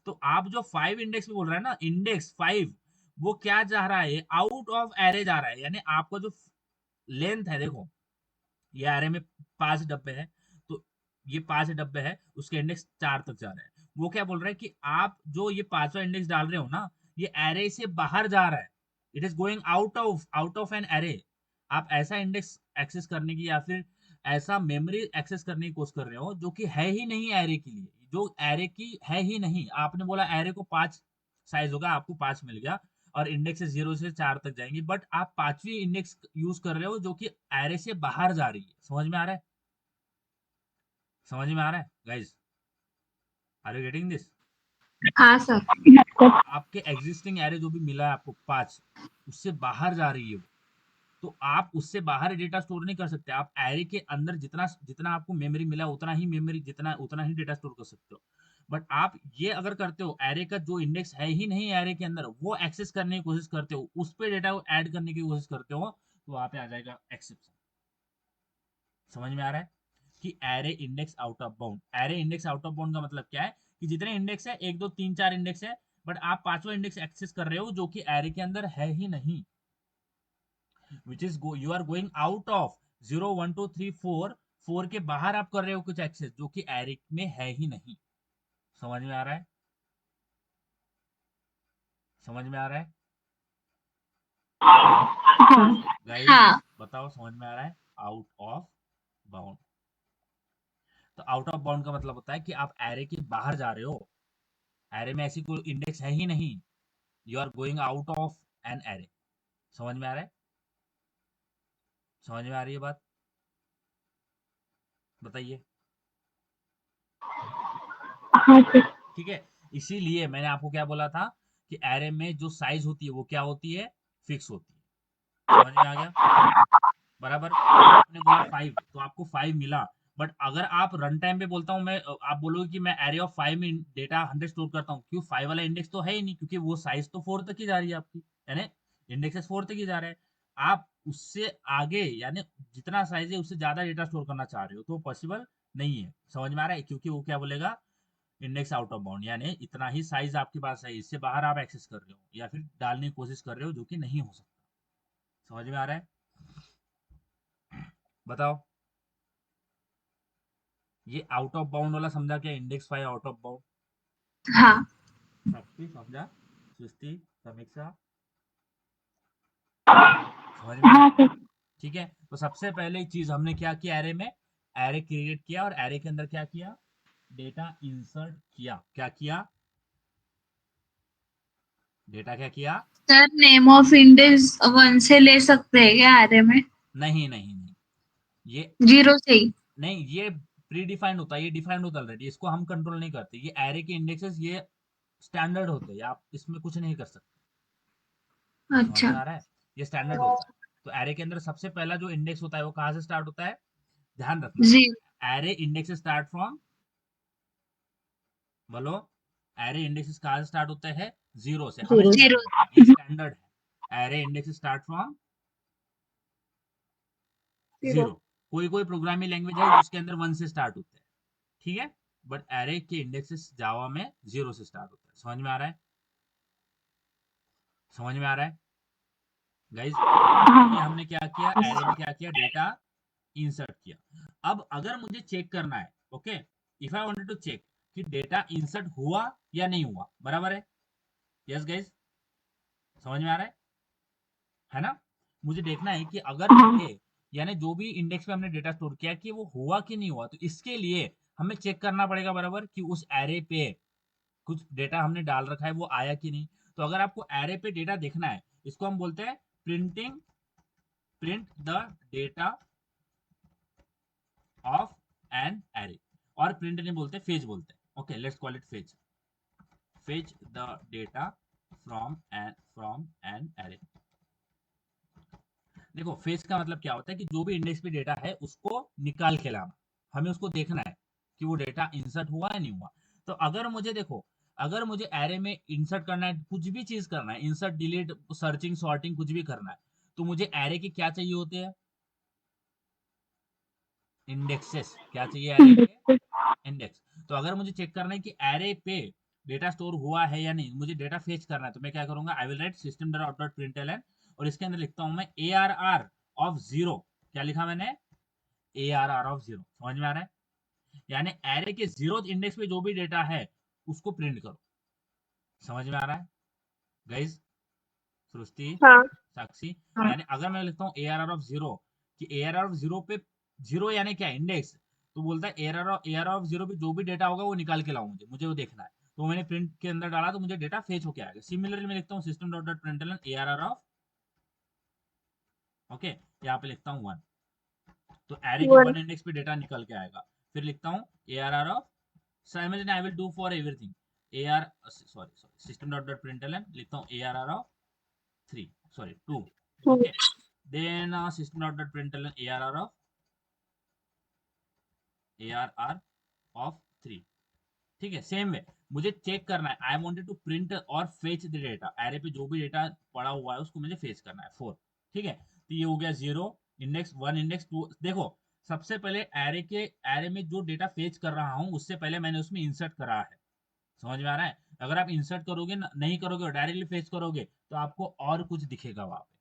तो आप जो 5 इंडेक्स में बोल रहा है ना, इंडेक्स 5, वो क्या जा रहा है, आउट ऑफ एरे जा रहा है। यानी आपका जो लेंथ है, देखो ये एरे में 5 डब्बे हैं, तो ये 5 डब्बे है, उसके इंडेक्स 4 तक जा रहे हैं। वो क्या बोल रहा है कि आप जो ये पांचवा इंडेक्स डाल रहे हो ना, ये एरे से बाहर जा रहा है, it is going out of an array. आप ऐसा इंडेक्स एक्सेस करने की या फिर ऐसा मेमोरी एक्सेस करने की कोशिश कर रहे हो जो कि है ही नहीं एरे के लिए, जो एरे की है ही नहीं। आपने बोला एरे को 5 साइज होगा, आपको 5 मिल गया और इंडेक्स से 0 से 4 तक जाएंगे, बट आप पांचवी इंडेक्स यूज कर रहे हो जो कि एरे से बाहर जा रही है। समझ में आ रहा है? समझ में आ रहा है guys? Are you getting this? हाँ सर। आपके एग्जिस्टिंग एरे जो भी मिला है आपको 5, उससे बाहर जा रही है वो, तो आप उससे बाहर डेटा स्टोर नहीं कर सकते। आप एरे के अंदर जितना जितना आपको मेमोरी मिला, उतना ही मेमोरी, जितना उतना ही डेटा स्टोर कर सकते हो। बट आप ये अगर करते हो, एरे का जो इंडेक्स है ही नहीं एरे के अंदर, वो एक्सेस करने की कोशिश करते हो, उस पर डेटा को ऐड करने की कोशिश करते हो, तो वहां पे आ जाएगा एक्सेप्शन। समझ में आ रहा है कि array index out of bound, array index out of bound का मतलब क्या है कि जितने इंडेक्स है, 1 2 3 4 इंडेक्स है, बट आप पांचवा इंडेक्स एक्सेस कर रहे हो जो कि एरे के अंदर है ही नहीं, which is you are going out of 0 1 2 3 4, 4 के बाहर आप कर रहे हो कुछ एक्सेस जो कि एरे में है ही नहीं। समझ में आ रहा है? समझ में आ रहा है गाइस? हाँ। बताओ समझ में आ रहा है? आउट ऑफ बाउंड, तो आउट ऑफ बाउंड का मतलब होता है कि आप एरे के बाहर जा रहे हो, एरे में ऐसी कोई इंडेक्स है ही नहीं, you are going out of an array. समझ में आ रहा है? समझ में आ रही है बात? बताइए। हाँ सर। ठीक है, इसीलिए मैंने आपको क्या बोला था कि एरे में जो साइज होती है वो क्या होती है, फिक्स होती है। समझ में आ गया? बराबर। आपने बोला 5, तो आपको 5 मिला, बट अगर आप रन टाइम पे बोलता हूँ मैं, आप बोलोगे कि मैं एरे ऑफ 5 में डेटा 100 स्टोर करता हूँ, क्यों? 5 वाला इंडेक्स तो है ही नहीं, क्योंकि वो साइज तो 4 तक ही जा रही है आपकी, यानी इंडेक्सेस 4 तक ही जा रहे हैं। आप उससे आगे, यानी जितना साइज है उससे ज्यादा डेटा स्टोर करना चाह रहे हो, तो पॉसिबल नहीं है। समझ में आ रहा है? क्योंकि वो क्या बोलेगा, इंडेक्स आउट ऑफ बाउंड, यानी इतना ही साइज आपके पास है, इससे बाहर आप एक्सेस कर रहे हो या फिर डालने की कोशिश कर रहे हो, जो कि नहीं हो सकता। समझ में आ रहा है? बताओ। ये आउट ऑफ बाउंड वाला समझा क्या, इंडेक्स 5 आउट ऑफ बाउंड? हाँ। सबकी समझा? सृष्टि, समीक्षा, समझ में हाँ आया? सर। ठीक है, तो सबसे पहले चीज हमने क्या किया, एरे में एरे क्रिएट किया और एरे के अंदर क्या किया, डेटा इंसर्ट किया। क्या किया? डेटा क्या किया? सर नेम ऑफ इंडेक्स 1 से ले सकते हैं क्या एरे में? नहीं नहीं नहीं, ये 0 से ही? नहीं, ये प्री डिफाइंड होता है, ये डिफाइंड होता है ऑलरेडी, इसको हम कंट्रोल नहीं करते। ये एरे के इंडेक्सेस ये स्टैंडर्ड होते हैं, आप इसमें कुछ नहीं कर सकते। समझ अच्छा। में आ रहा है? ये स्टैंडर्ड होता है। तो एरे के अंदर सबसे पहला जो इंडेक्स होता है वो कहाँ से स्टार्ट होता है? ध्यान रखना, जी। एरे इंडेक्स स्टार्ट फ्रॉम, बोलो, एरे इंडेक्स कहाँ से स्टार्ट होता है? 0 से, हमेशा याद 0। रखना, ये स्टैंडर्ड है। Array index start from 0। कोई कोई प्रोग्रामिंग लैंग्वेज है जिसके अंदर 1 से स्टार्ट होता है, ठीक है, बट एरे के इंडेक्सेस जावा में 0 से स्टार्ट होता है। समझ में आ रहा है? समझ में आ रहा है गाइज? ये हमने क्या किया, एरे में क्या किया, डेटा इंसर्ट किया। अब अगर मुझे चेक करना है, okay, if I wanted to check कि डेटा इंसर्ट हुआ या नहीं हुआ, बराबर है? यस गाइज, समझ में आ रहा है ना? मुझे देखना है कि अगर ये यानी जो भी इंडेक्स पे हमने डेटा स्टोर किया कि वो हुआ कि नहीं हुआ, तो इसके लिए हमें चेक करना पड़ेगा बराबर कि उस एरे पे कुछ डेटा हमने डाल रखा है वो आया कि नहीं। तो अगर आपको एरे पे डेटा देखना है, इसको हम बोलते हैं printing, print the data of an array, और प्रिंट नहीं बोलते, फेच बोलते हैं। Okay, let's call it fetch, fetch the data from an array. देखो, फेच का मतलब क्या होता है कि जो भी इंडेक्स पे डेटा है उसको निकाल के लाना, हमें उसको देखना है कि वो डेटा इंसर्ट हुआ या नहीं हुआ। तो अगर मुझे देखो, अगर मुझे एरे में इंसर्ट करना है, कुछ भी चीज करना है, इंसर्ट, डिलीट, सर्चिंग, सॉर्टिंग, कुछ भी करना है, तो मुझे एरे के क्या चाहिए होते हैं? इंडेक्सेस। क्या चाहिए एरे के? इंडेक्स। तो अगर मुझे चेक करना है कि एरे पे डेटा स्टोर हुआ है या नहीं, मुझे डेटा फेच करना है, तो मैं क्या करूंगा, आई will right system dot println, और इसके अंदर लिखता हूं मैं ARR ऑफ 0। क्या लिखा मैंने? ARR of 0। समझ में आ रहा है? यानी एरे के 0th इंडेक्स पे जो भी डेटा है उसको प्रिंट करो। समझ में आ रहा है गाइज? सृष्टि, हाँ। साक्षी, यानी अगर मैं लिखता हूँ ARR ऑफ 0, कि ARR ऑफ 0 पे, 0 यानी क्या, इंडेक्स, तो बोलता है ARR ऑफ 0 पे जो भी डेटा होगा वो निकाल के लाओ, मुझे वो देखना है। तो मैंने प्रिंट के अंदर डाला तो मुझे डेटा फेच होके आएगा। सिमिलरली मैं लिखता हूँ system dot println ARR of, okay, यहाँ पे लिखता हूँ 1, तो एरे के 1 इंडेक्स पे डेटा निकल के आएगा। फिर लिखता हूँ ARR of, simultaneously I will do for everything, AR, sorry system dot println, लिखता हूँ ARR of 3, sorry 2, okay, then system.println ARR of 3। ठीक है, सेम वे मुझे चेक करना है, आई वांटेड टू प्रिंट और फेच द डेटा, एरे पे जो भी डेटा पड़ा हुआ है उसको मुझे फेच करना है 4। ठीक है, तो ये हो गया 0 इंडेक्स, 1 इंडेक्स, 2। देखो, सबसे पहले एरे में जो डेटा फेच कर रहा हूँ उससे पहले मैंने उसमें इंसर्ट करा है। समझ में आ रहा है? अगर आप इंसर्ट करोगे नहीं करोगे और डायरेक्टली फेच करोगे तो आपको और कुछ दिखेगा वहां पे।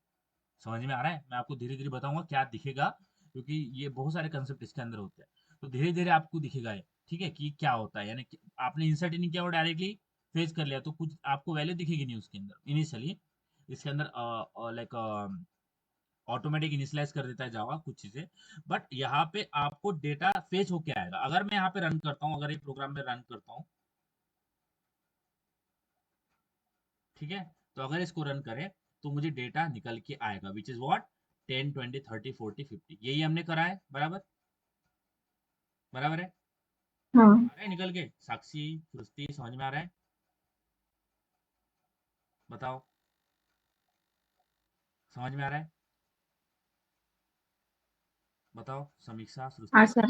समझ में आ रहा है? मैं आपको धीरे धीरे बताऊंगा क्या दिखेगा, क्योंकि ये बहुत सारे कंसेप्ट इसके अंदर होते हैं, तो धीरे धीरे आपको दिखेगा ये। ठीक है, कि क्या होता है, यानी आपने इंसर्ट ही नहीं किया और डायरेक्टली फेच कर लिया तो कुछ आपको वैल्यू दिखेगी नहीं उसके अंदर इनिशियली। इसके अंदर लाइक ऑटोमेटिक इनिशियलाइज कर देता है जावा कुछ चीजें, बट यहाँ पे आपको डेटा फेच होके आएगा। अगर मैं यहाँ पे रन करता हूँ, अगर एक प्रोग्राम में रन करता हूँ, ठीक है, तो अगर इसको रन करें तो मुझे डेटा निकल के आएगा, विच इज व्हाट, 10, 20, 30, 40, 50, यही हमने करा है, बराबर? बराबर है? हाँ। आ रहा है निकल के? साक्षी, सृष्टि, समझ में आ रहा है? बताओ, समझ में आ रहा है? बताओ समीक्षा, हाँ सृष्टि, सर।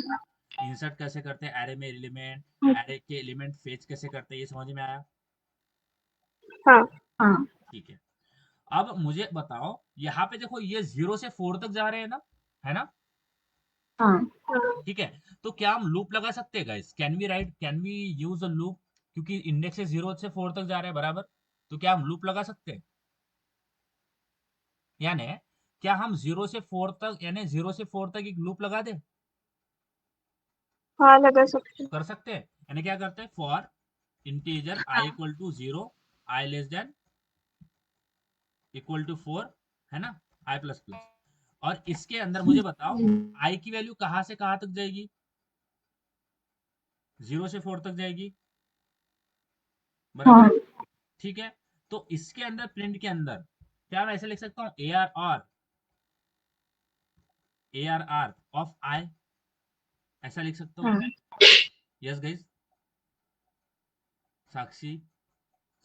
इंसर्ट कैसे करते हैं एरे में एलिमेंट, एरे के एलिमेंट फेच कैसे करते हैं, ये समझ में आया? हाँ। हाँ। ठीक है, अब मुझे बताओ, यहाँ पे देखो ये 0 से 4 तक जा रहे हैं ना, है ना? हाँ। ठीक है, तो क्या हम लूप लगा सकते हैं guys? Can we use a loop? क्योंकि इंडेक्स से 0 से 4 तक जा रहे हैं, बराबर, तो क्या हम लूप लगा सकते हैं? यानी क्या हम 0 से 4 तक, यानी 0 से 4 तक एक लूप लगा दें? हाँ, लगा सकते हैं। कर सकते हैं। यानी क्या करते हैं, for integer i equal to 0, i less than equal to 4, है ना, i प्लस प्लस, और इसके अंदर मुझे बताओ i की वैल्यू कहां से कहां तक जाएगी? 0 से 4 तक जाएगी, बराबर हाँ। है? ठीक है, तो इसके अंदर प्रिंट के अंदर क्या मैं ऐसे लिख सकता हूँ ARR ऑफ I, ऐसा लिख सकता हूँ? हाँ यस गाइस, साक्षी,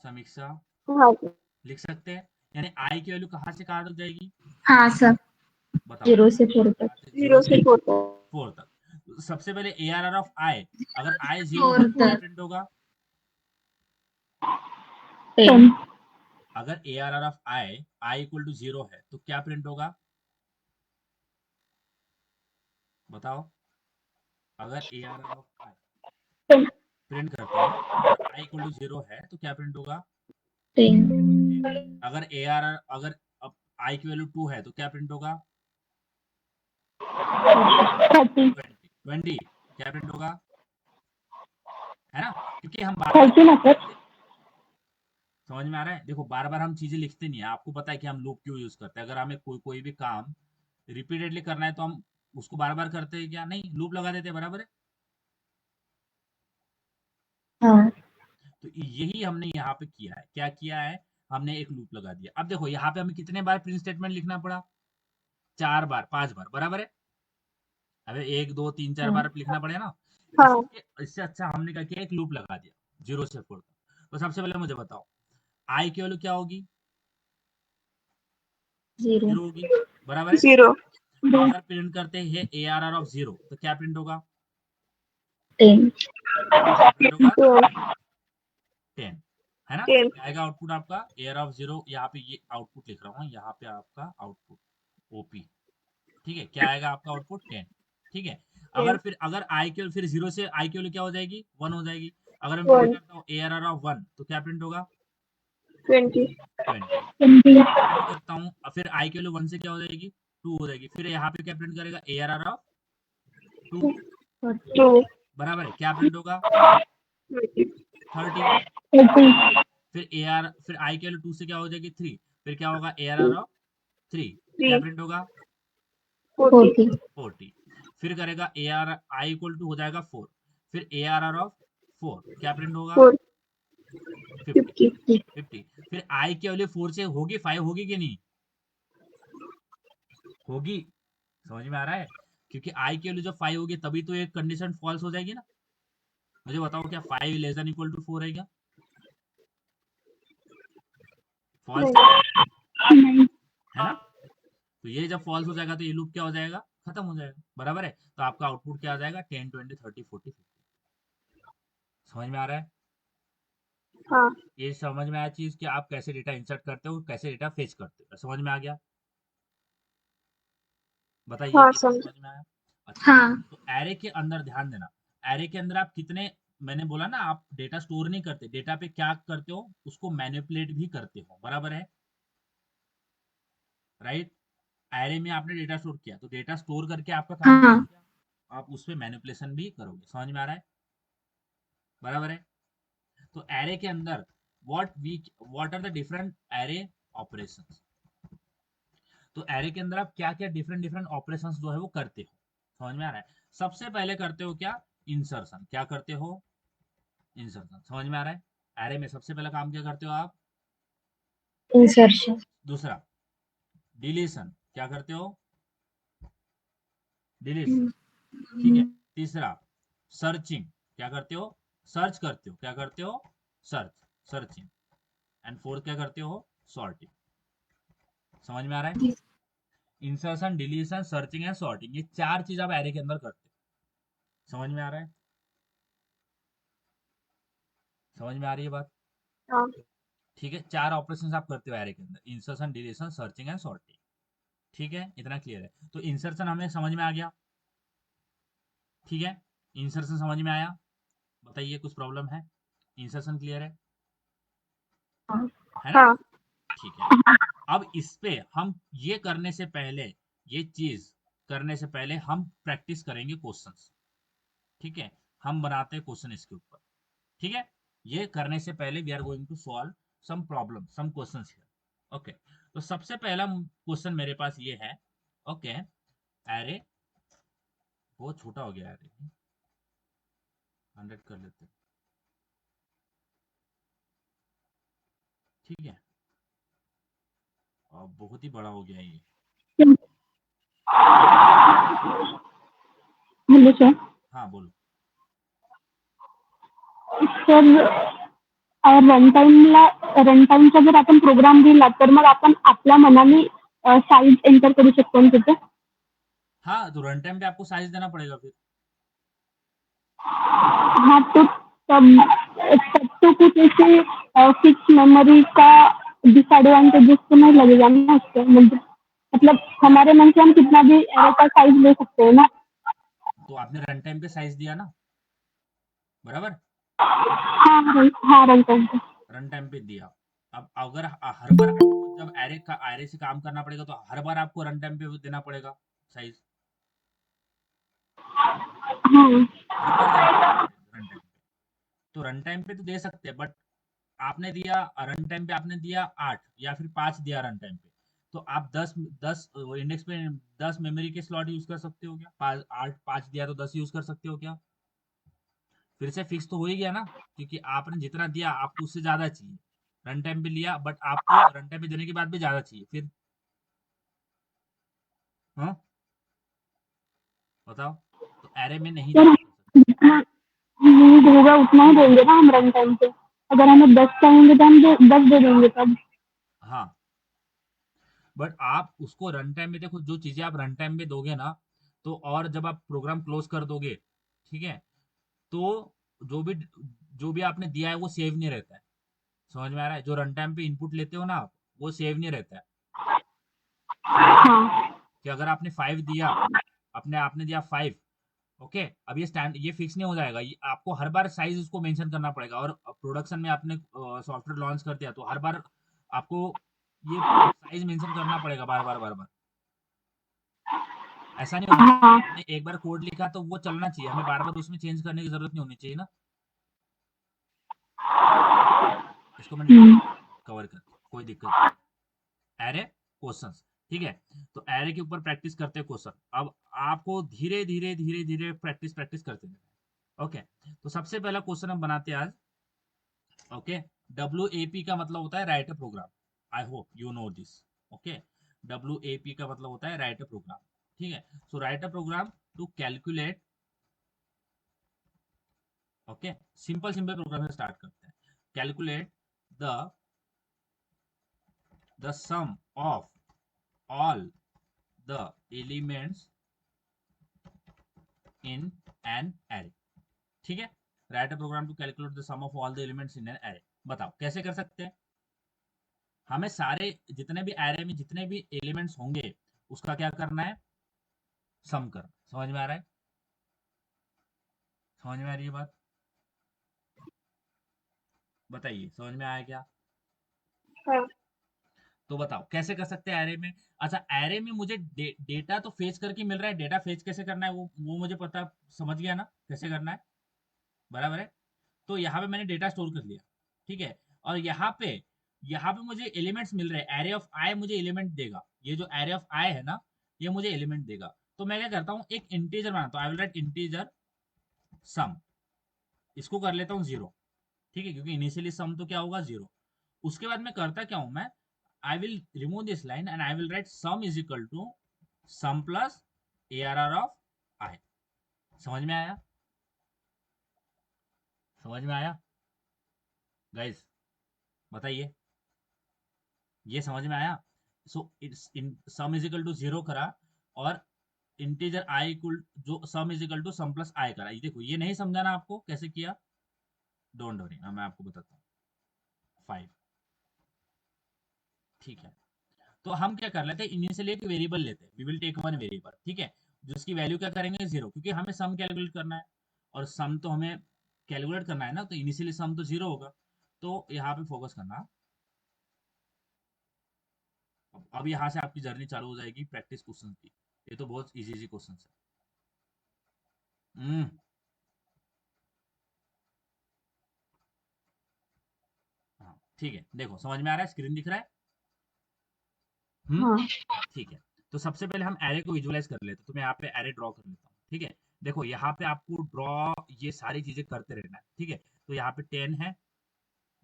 समीक्षा, हाँ सर। लिख सकते हैं? यानी I की वैल्यू कहाँ से कहाँ तक जाएगी हाँ सर, बताओ? 0 से 4 तक। 0 से 4 तक। 4 तक। सबसे पहले ARR ऑफ I, अगर I 0 4 हो तो क्या तक। प्रिंट होगा? 10। अगर ARR of I equal to 0 है तो क्या प्रिंट होगा बताओ? अगर ARR ऑफ I प्रिंट करते हैं, अगर I इक्वल टू 0 है तो क्या प्रिंट होगा? 10। अगर ARR, अगर अब I की वैल्यू 2 है तो क्या प्रिंट होगा? 30। 20 क्या प्रिंट होगा? है ना? क्योंकि हम बार 30 ना सर? समझ में आ रहा है? देखो बार बार हम चीजें लिखते नहीं है, आपको पता है कि हम लूप क्यों यूज करते हैं। अगर हमें कोई भी काम रिपीटेडली करना है तो हम उसको बार बार करते हैं क्या? नहीं, लूप लगा देते हैं, बराबर है? हाँ तो यही हमने यहाँ पे किया है। क्या किया है? हमने एक लूप लगा दिया। अब देखो यहाँ पे हमें कितने बार प्रिंट स्टेटमेंट लिखना पड़ा? 4 बार, 5 बार, बराबर है? अबे 1 2 3 4 हाँ बार लिखना पड़े ना। हाँ इससे अच्छा हमने क्या किया, एक लूप लगा दिया 0 से 4 तक। तो सबसे पहले मुझे बताओ I की वैल्यू क्या होगी? 0। 0 होगी, बराबर है? 0 तो अगर प्रिंट करते हैं ARR ऑफ 0 तो क्या प्रिंट होगा? 10। क्या प्रिंट होगा? 10, है ना? 10 क्या आएगा आउटपुट आपका? ARR ऑफ 0, यहाँ पे ये आउटपुट लिख रहा हूँ, यहाँ पे आपका आउटपुट OP, ठीक है? क्या आएगा आपका आउटपुट? 10, ठीक है? अगर 10 फिर अगर आई के फिर 0 से I की वैल्यू क्या हो जाएगी? 1 हो जाएगी। अगर मैं प्रिंट 1 करता हूँ ARR ऑफ 1 तो क्या प्रिंट होगा? 20 20। 20। प्रिंट करता हूँ फिर I की वैल्यू 1 से क्या हो जाएगी? 2 हो जाएगी। फिर यहाँ पे क्या प्रिंट करेगा? ARR ऑफ 2, 2 बराबर है? क्या प्रिंट होगा? 30। 30। फिर I की वैल्यू 2 से क्या हो जाएगी? 3। फिर क्या होगा? ARR ऑफ 3, क्या 3 प्रिंट होगा? 40 40। 40। फिर करेगा AR I इक्वल टू हो जाएगा 4। फिर ARR ऑफ 4 क्या प्रिंट होगा? 4 50। 50 50। फिर I की वैल्यू 4 से होगी 5 होगी कि नहीं होगी? समझ में आ रहा है? क्योंकि I की वैल्यू जब 5 होगी तभी तो एक कंडीशन फॉल्स हो जाएगी ना। मुझे बताओ क्या 5 लेस देन इक्वल टू 4 है क्या? फॉल्स नहीं। है ना? तो ये जब फॉल्स हो जाएगा तो ये लूप क्या हो जाएगा? खत्म हो जाएगा, बराबर है? तो आपका आउटपुट क्या आ जाएगा? 10 20 30 40 50। समझ में आ रहा है? हाँ ये समझ में आया चीज कि आप कैसे डेटा इंसर्ट करते हो, कैसे डेटा फेच करते हो। समझ में आ गया? बताइए हाँ कितना समझ समझ में आया? अच्छा, हाँ। तो एरे के अंदर ध्यान देना। एरे के अंदर आप कितने, मैंने बोला ना आप डेटा स्टोर नहीं करते, डेटा पे क्या करते हो? उसको मैनिपुलेट भी करते हो, बराबर है? राइट? एरे में आपने डेटा स्टोर किया तो डेटा स्टोर करके आपका काम हाँ। खत्म किया, आप उस पर मैनिपुलेशन भी करोगे। समझ में आ रहा है? बराबर है? तो एरे के अंदर what are the different array operations. तो एरे के अंदर आप क्या क्या डिफरेंट डिफरेंट ऑपरेशन जो है वो करते हो। समझ में आ रहा है? सबसे पहले करते हो क्या? इंसर्शन। क्या करते हो? इंसर्शन। समझ में आ रहा है? एरे में सबसे पहला काम क्या करते हो आप? इंसर्शन। दूसरा डिलीशन। क्या करते हो? डिलीशन, हम्म, ठीक है? तीसरा सर्चिंग। क्या करते हो? सर्च करते हो। क्या करते हो? सर्चिंग। एंड फोर्थ क्या करते हो? सॉर्टिंग। समझ में आ रहा है? Insertion, deletion, searching and sorting, ये चार चीज आप एरे के अंदर करते हो। समझ में आ रहा है? समझ में आ रही है बात? हाँ ठीक है, चार ऑपरेशंस आप करते हो एरे के अंदर, insertion, deletion, searching and sorting. ठीक है, इतना क्लियर है? तो इंसर्शन हमें समझ में आ गया, ठीक है? इंसर्शन समझ में आया? बताइए कुछ प्रॉब्लम है? इंसर्शन क्लियर है ना? हाँ ठीक है। अब इस पे हम ये करने से पहले, ये चीज करने से पहले हम प्रैक्टिस करेंगे क्वेश्चंस। ठीक है, हम बनाते हैं क्वेश्चन इसके ऊपर। ठीक है, ये करने से पहले we are going to solve some problem, some questions here. Okay, तो सबसे पहला क्वेश्चन मेरे पास ये है। ओके, एरे बहुत छोटा हो गया, एरे 100 कर लेते हैं। ठीक है, और बहुत ही बड़ा हो गया ये। Hello sir. हाँ बोलो। सर रन टाइमचा जर आपण प्रोग्राम दिला तर मग आपण आपल्या मनाने साईज एंटर करू शकतो ना तिथे? हाँ, तो रन टाइम पे आपको साइज देना पड़ेगा फिर। हाँ, तो तब तो कुछ ऐसे फिक्स मेमोरी का डिसएडवांटेजेस तो नहीं लगेगा ना उससे? मतलब हमारे मन से हम कितना भी एरो का साइज ले सकते हैं ना? तो आपने रन टाइम पे साइज दिया ना, बराबर, हाँ, रन टाइम पे। रन टाइम पे दिया। अब अगर हर बार आपको जब एरे से काम करना पड़ेगा तो हर बार आपको रन टाइम पे देना पड़ेगा साइज, हाँ। हर बार देना पड़ेगा रन टाइम पे। तो रन टाइम पे तो दे सकते हैं, बट आपने दिया रन टाइम पे, आपने दिया 8 या फिर 5 दिया रन टाइम पे, तो आप 10 इंडेक्स पे 10 मेमोरी के स्लॉट यूज कर सकते हो क्या? 5 दिया तो 10 यूज कर सकते हो क्या? फिर से फिक्स तो हो ही गया ना, क्योंकि आपने जितना दिया आपको उससे ज्यादा चाहिए। रन टाइम पे लिया, बट आपको रन टाइम पे देने के बाद भी ज्यादा चाहिए, फिर हाँ बताओ, तो एरे में नहीं सर, दिया। जितना नीड होगा उतना ही देंगे ना हम रन टाइम पे? अगर हमें 10 चाहिए तो हम 10 दे देंगे तब। हाँ, बट आप उसको रन टाइम में देखो, जो चीजें आप रन टाइम में दोगे ना, तो और जब आप प्रोग्राम क्लोज कर दोगे, ठीक है, तो जो भी जो भी आपने दिया है वो सेव नहीं रहता है। समझ में आ रहा है? जो रन टाइम पे इनपुट लेते हो ना आप, वो सेव नहीं रहता है। समझ में आ रहा है हाँ। कि अगर आपने 5 दिया, आपने दिया 5, ओके, अब ये फिक्स नहीं हो जाएगा, ये आपको हर बार साइज उसको मेंशन करना पड़ेगा। और प्रोडक्शन में आपने सॉफ्टवेयर लॉन्च कर दिया तो हर बार आपको ये साइज मेंशन करना पड़ेगा, बार बार बार बार। ऐसा नहीं होना चाहिए। हाँ। आपने एक बार कोड लिखा तो वो चलना चाहिए, हमें बार बार उसमें चेंज करने की जरूरत नहीं होनी चाहिए ना। इसको मैं हम्म। कवर करती हूँ, कोई दिक्कत नहीं। एरे क्वेश्चंस, ठीक है, तो एरे के ऊपर प्रैक्टिस करते हैं क्वेश्चन। अब आपको धीरे धीरे धीरे धीरे प्रैक्टिस प्रैक्टिस करते हैं। ओके, तो सबसे पहला क्वेश्चन हम बनाते हैं आज। ओके, WAP का मतलब होता है write a program. I hope you know this. Okay, WAP का मतलब होता है राइट अ प्रोग्राम, ठीक है। So write a program to calculate, okay, simple simple program से स्टार्ट करते हैं। Calculate the sum of all the elements in an array, ठीक है। Write a program to calculate the sum of all the elements in an array. बताओ कैसे कर सकते हैं? हमें सारे जितने भी एरे में जितने भी एलिमेंट्स होंगे उसका क्या करना है? सम करना। समझ में आ रहा है? समझ में आ रही है बात? बताइए, समझ में आया क्या? हाँ। तो बताओ कैसे कर सकते हैं एरे में? अच्छा, एरे में मुझे डेटा तो फेच करके मिल रहा है, डेटा फेच कैसे करना है वो मुझे पता, समझ गया ना कैसे करना है, बराबर है। तो यहाँ पे मैंने डेटा स्टोर कर लिया, ठीक है, और यहाँ पे मुझे एलिमेंट्स मिल रहे हैं। एरे ऑफ आई मुझे एलिमेंट देगा, ये जो एरे ऑफ आई है ना, ये मुझे एलिमेंट देगा। तो मैं क्या करता हूँ, एक इंटीजर बनाता हूँ। आई विल राइट इंटीजर सम, इसको कर लेता हूँ 0, ठीक है, क्योंकि इनिशियली सम तो क्या होगा 0। उसके बाद मैं करता क्या हूँ, मैं I will remove this line and I will write sum is equal to sum plus ARR of I. समझ में आया? समझ में आया गाइस? बताइए, ये समझ में आया? So it's int sum is equal to 0 करा, और इंटीजर आई इक्वल जो sum is equal to sum plus I करा। ये देखो, ये नहीं समझाना आपको कैसे किया, डोंट वरी, मैं आपको बताता हूँ। 5, ठीक है। तो हम क्या कर लेते हैं, इनिशियली एक वेरिएबल लेते हैं, we will take one variable, ठीक है, जिसकी वैल्यू क्या करेंगे 0, क्योंकि हमें सम कैलकुलेट करना है, और सम तो हमें कैलकुलेट करना है ना, तो इनिशियली सम तो 0 होगा। तो यहाँ पे फोकस करना। अब यहाँ से आपकी जर्नी चालू हो जाएगी प्रैक्टिस क्वेश्चन की। ये तो बहुत इजी इजी क्वेश्चन है। हाँ ठीक है, देखो समझ में आ रहा है, स्क्रीन दिख रहा है? हाँ। ठीक है। तो सबसे पहले हम एरे को विजुअलाइज कर लेते हैं, तो मैं यहाँ पे एरे ड्रॉ कर लेता हूँ, ठीक है। देखो यहाँ पे आपको ड्रॉ ये सारी चीजें करते रहना है, ठीक है। तो यहाँ पे 10 है,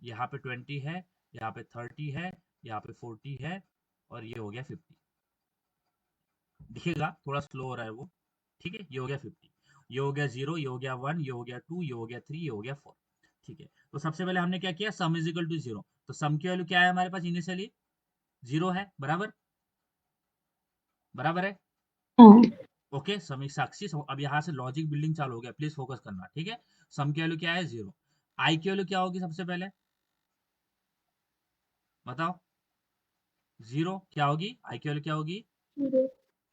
यहाँ पे 20 है, यहाँ पे 30 है, यहाँ पे 40 है, और ये हो गया 50। दिखेगा थोड़ा स्लो हो रहा है वो, ठीक है। ये हो गया 50, ये हो गया 0, ये हो गया 1, ये हो गया 2, ये हो गया 3, ये हो गया 4। ठीक है, तो सबसे पहले हमने क्या किया, सम इज इक्वल टू 0। तो सम की वैल्यू क्या है हमारे पास, इनिशियली 0 है, बराबर, बराबर है। हाँ, ओके, समी साक्षी अब यहाँ से लॉजिक बिल्डिंग चालू हो गया, प्लीज फोकस करना, ठीक है। सम की वैल्यू क्या है, 0। आई की वैल्यू क्या होगी सबसे पहले, बताओ। 0 क्या होगी, आई की वैल्यू क्या होगी,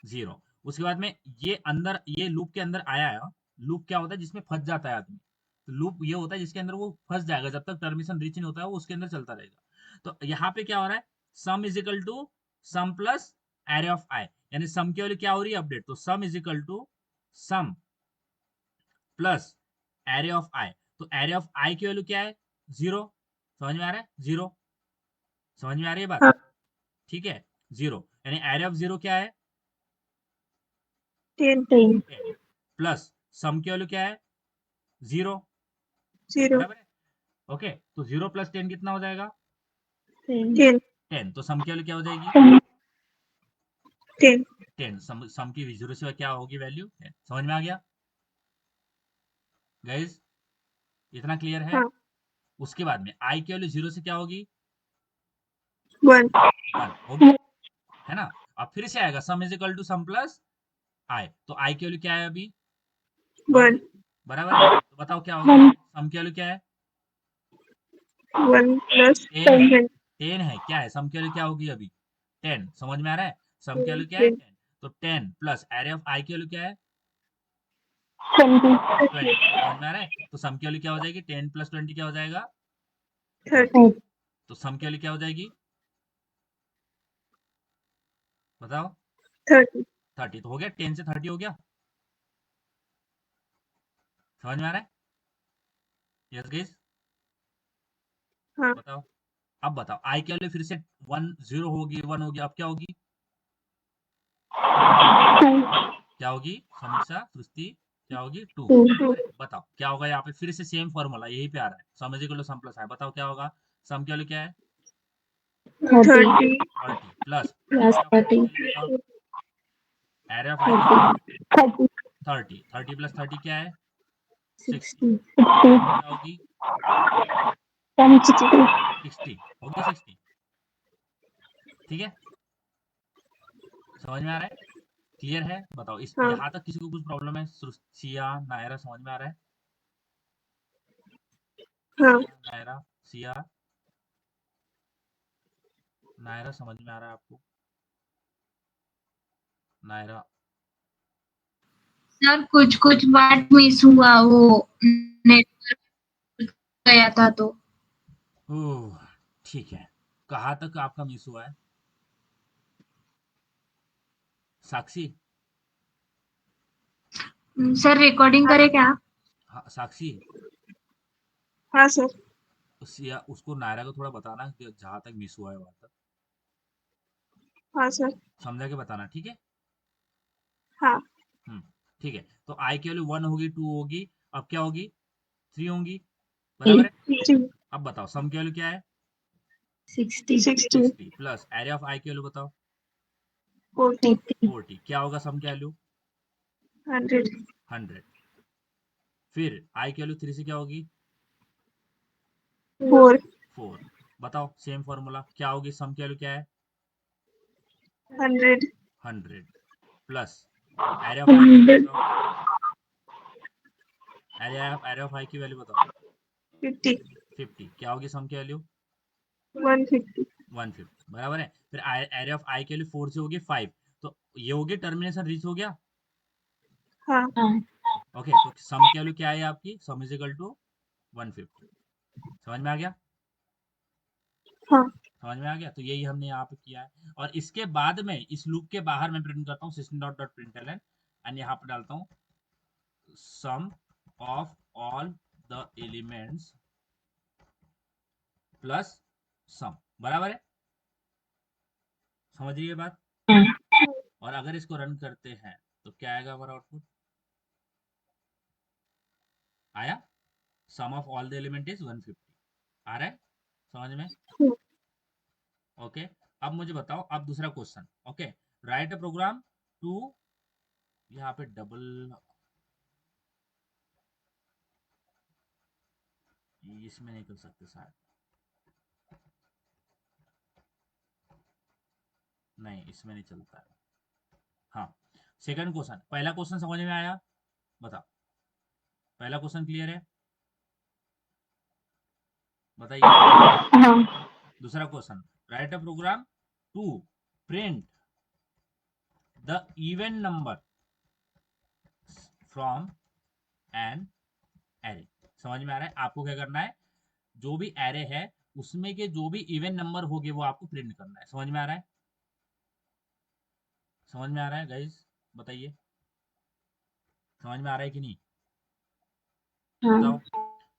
0। उसके बाद में ये अंदर, ये लूप के अंदर आया है। लूप क्या होता है, जिसमें फंस जाता है आदमी। तो लूप ये होता है जिसके अंदर वो फंस जाएगा, जब तक टर्मिनेशन रीच नहीं होता है वो उसके अंदर चलता रहेगा। तो यहाँ पे क्या हो रहा है, sum is equal to sum plus array of I, यानी सम की वैल्यू क्या हो रही है, अपडेट। तो sum is equal to sum plus array of I. तो एरे ऑफ आई की वैल्यू क्या है, 0। समझ में आ रहा है, 0, समझ में आ रही है बात, हाँ। ठीक है। 0 यानी एरे ऑफ 0 क्या है, 10, 10, 10 प्लस सम की वैल्यू क्या है, 0, 0, बराबर है। ओके, तो 0 प्लस 10 कितना हो जाएगा, 10, 10, 10। तो सम की वैल्यू क्या हो जाएगी, 10। 10। सम की 0 से क्या होगी वैल्यू, 10। समझ में आ गया गाइस, इतना क्लियर है। हाँ। उसके बाद में आई की वैल्यू 0 से क्या होगी, 1, 1 होगी, है ना। अब फिर से आएगा sum is equal to sum plus I. तो आई की वैल्यू क्या है अभी, 1, 1, बराबर है। तो बताओ क्या होगा, सम की वैल्यू क्या है, 1 plus 10 है, 10, 10 है, क्या है, सम की वैल्यू क्या होगी अभी, 10। समझ में आ रहा है, सम की वैल्यू क्या है, 10, 10। तो 10 प्लस एरे ऑफ आई की वैल्यू क्या है, 20, 20। समझ में आ रहा है। तो सम की वैल्यू क्या हो जाएगी, 10 प्लस 20 क्या हो जाएगा, 30। 30, तो सम की वैल्यू क्या हो जाएगी, बताओ, 30. 30। तो हो गया, 10 से 30 हो गया, समझ में आ रहा है, यस गाइस, हाँ। बताओ। अब बताओ आई की वैल्यू फिर से 1 0 होगी, 1 होगी, अब क्या होगी, 2, क्या होगी, समीक्षा सृष्टि, क्या होगी, 2। 2, बताओ क्या होगा, यहाँ पे फिर से सेम फॉर्मूला यही पे आ रहा है, sum is equal to sum plus है। बताओ क्या होगा, सम की वैल्यू क्या है, 30, 30 प्लस plus एरे ऑफ आई 30, की वैल्यू बताओ, एरे ऑफ आई की वैल्यू 30, 30, 30 प्लस 30 क्या है, 60। 60, 60, क्या होगी, 60, 60 होगी, 60, ठीक है। समझ में आ रहा है, क्लियर है, बताओ। इस हाँ। यहाँ तक किसी को कुछ प्रॉब्लम है, सिया नायरा, समझ में आ रहा है, हाँ। सिया नायरा, सिया नायरा, समझ में आ रहा है आपको, नायरा, सर कुछ कुछ बात मिस हुआ, वो नेटवर्क गया था तो। ओह ठीक है, कहाँ तक आपका मिस हुआ है, साक्षी, सर रिकॉर्डिंग करे क्या? हाँ साक्षी, हाँ सर। सिया उसको नायरा को थोड़ा बताना कि जहाँ तक मिस हुआ है वहां तक हाँ सर। समझा के बताना, ठीक है। हाँ। हम्म, ठीक है। तो आई की वैल्यू 1 होगी, 2 होगी, अब क्या होगी, 3 होंगी, बराबर 8, है। 60, अब बताओ सम की वैल्यू क्या है, 60, 60, 60 प्लस एरिया ऑफ आई की वैल्यू बताओ, 40, 40, 40। क्या होगा सम की वैल्यू, 100, 100। फिर आई की वैल्यू 3 से क्या होगी, 4, 4। बताओ सेम फॉर्मूला, क्या होगी, सम की वैल्यू क्या है, 100, 100 प्लस एरिया ऑफ आई की वैल्यू बताओ, एरिया ऑफ आई की वैल्यू बताओ, 50, 50। क्या होगी सम की वैल्यू, 150, 150, बराबर है। फिर एरिया ऑफ आई की वैल्यू 4 से होगी 5। तो ये होगी, टर्मिनेशन रीच हो गया, हाँ। हाँ, ओके। तो सम की वैल्यू क्या है आपकी, सम इज इक्वल टू 150। समझ में आ गया, हाँ। समझ में आ गया। तो यही हमने यहाँ पे किया है, और इसके बाद में इस लूप के बाहर मैं प्रिंट करता हूँ system dot dot println, and यहाँ पे डालता हूँ sum of all the elements plus sum, बराबर है, समझ रही है बात। हाँ, और अगर इसको रन करते हैं तो क्या आएगा हमारा आउटपुट, आया, sum of all the element is 150, आ रहा है समझ में, ओके, अब मुझे बताओ, अब दूसरा question. Okay, write a program to, यहाँ पे डबल, इसमें नहीं कर सकते शायद, नहीं इसमें नहीं चलता है। हाँ, सेकंड क्वेश्चन, पहला क्वेश्चन समझ में आया? बताओ, पहला क्वेश्चन क्लियर है? बताइए। हाँ दूसरा question, write a program to print the even number from an array. समझ में आ रहा है? आपको क्या करना है, जो भी एरे है उसमें के जो भी इवन नंबर होंगे वो आपको प्रिंट करना है। समझ में आ रहा है? समझ में आ रहा है गाइस? बताइए, समझ में आ रहा है कि नहीं? हाँ बताओ,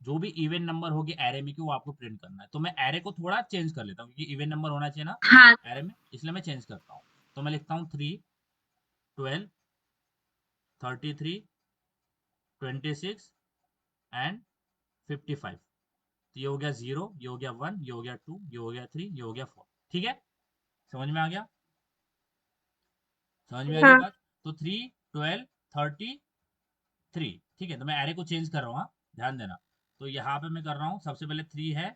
जो भी इवन नंबर होगी एरे में की वो आपको प्रिंट करना है। तो मैं एरे को थोड़ा चेंज कर लेता हूँ, क्योंकि इवन नंबर होना चाहिए ना हाँ एरे में, इसलिए मैं चेंज करता हूँ। तो मैं लिखता हूँ 3, 12, 33, 26 एंड 55। तो ये हो गया 0, ये हो गया 1, ये हो गया 2, ये हो गया 3, ये हो गया 4। ठीक है, समझ में आ गया? समझ में आ गई हाँ बात? तो 3, 12, 33। ठीक है, तो मैं एरे को चेंज कर रहा हूँ, हाँ, ध्यान देना। तो यहाँ पे मैं कर रहा हूँ, सबसे पहले 3 है,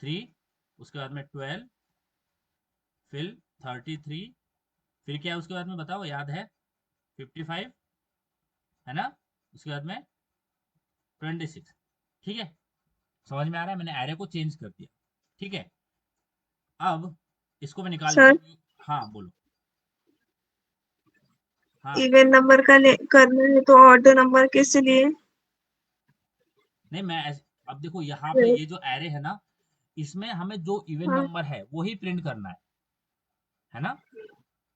3, उसके बाद में 12, फिर 33, फिर क्या है उसके बाद में, बताओ, याद है? 55, है ना? उसके बाद में 26। ठीक है, समझ में आ रहा है? मैंने एरे को चेंज कर दिया। ठीक है, अब इसको मैं निकालता सर, हूँ। हाँ बोलो। हाँ, इवन नंबर का करना है तो ऑड नंबर किस लिए? नहीं मैं अब देखो यहाँ पे ये जो एरे है ना, इसमें हमें जो इवन हाँ नंबर है वही प्रिंट करना है ना?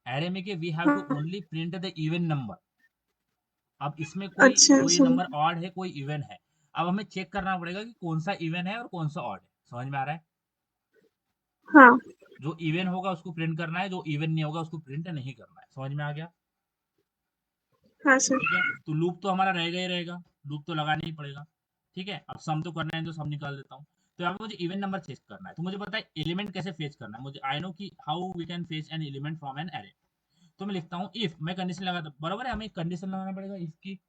एरे में के वी हैव टू हाँ, only print the even number. अब इसमें कोई अच्छा कोई सर। नंबर ऑड है, कोई इवन है। अब हमें चेक करना पड़ेगा कि कौन सा इवन है और कौन सा ऑड है। समझ में आ रहा है? हाँ जो इवन होगा उसको प्रिंट करना है, जो इवन नहीं होगा उसको प्रिंट नहीं करना है। समझ में आ गया? हाँ सर। ठीक है, तो लूप तो हमारा रहेगा ही रहेगा, लूप तो लगाना ही पड़ेगा। ठीक है, अब सम तो करना है तो सम निकाल देता हूँ। तो यहाँ पे मुझे इवन नंबर चेक करना है, तो मुझे पता है एलिमेंट कैसे फेच करना है। मुझे आई नो कि how we can fetch an element from an array. तो मैं लिखता हूँ इफ, मैं कंडीशन लगाता, बराबर है, हमें कंडीशन लगाना पड़ेगा इफ की,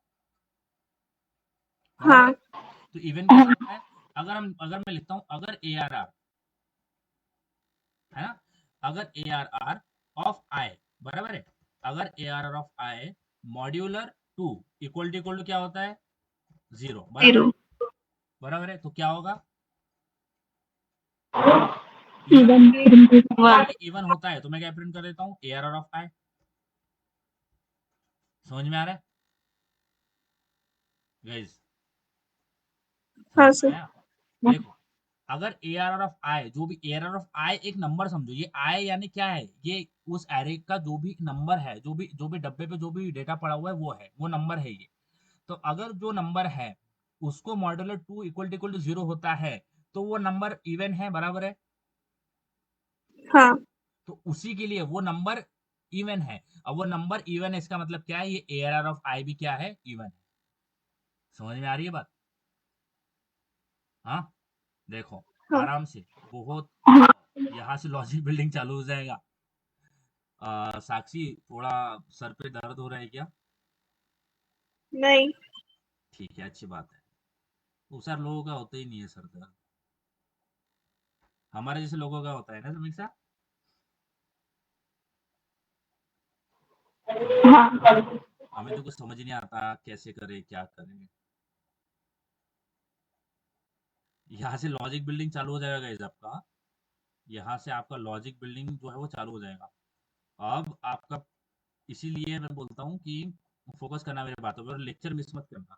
बराबर है? हाँ तो इवन कैसे होता है? अगर मैं लिखता हूँ, अगर ए आर आर, है ना, अगर A R R of I, बराबर है, अगर A R R of I modular 2 equal to क्या होता है? 0, बराबर है? 0 बराबर है, तो क्या होगा? Even even. प्रिंट। अगर ये इवन होता है तो मैं क्या प्रिंट कर देता हूँ? ए आर आर ऑफ आई। समझ में आ रहा है गाइस? समझ हाँ में सर। आया? देखो, अगर ए आर आर ऑफ आई, जो भी ए आर आर ऑफ आई एक नंबर समझो, ये आई यानी क्या है? ये उस एरे का जो भी नंबर है, जो भी डब्बे पे जो भी डेटा पड़ा हुआ है वो नंबर है ये। तो अगर जो नंबर है उसको मॉड्यूलर 2 इक्वल टू 0 होता है तो वो नंबर इवन है, बराबर है? हाँ तो उसी के लिए वो नंबर इवन है। अब वो नंबर इवन है, इसका मतलब क्या है? ये ए आर आर ऑफ आई भी क्या है? इवन है। समझ में आ रही है बात? हाँ, देखो, हाँ। आराम से, बहुत यहाँ से लॉजिक बिल्डिंग चालू हो जाएगा। साक्षी, थोड़ा सर पे दर्द हो रहा है क्या? नहीं। ठीक है, अच्छी बात है। वो सर लोगों का होता ही नहीं है सर दर्द, हमारे जैसे लोगों का होता है ना समीक्षा। हाँ हमें तो कुछ समझ ही नहीं आता कैसे करे, क्या करे। यहाँ से लॉजिक बिल्डिंग चालू हो जाएगा इस आपका, यहाँ से आपका लॉजिक बिल्डिंग जो है वो चालू हो जाएगा। अब आपका, इसीलिए मैं बोलता हूँ कि फोकस करना मेरे बातों पर, लेक्चर मिस मत करना।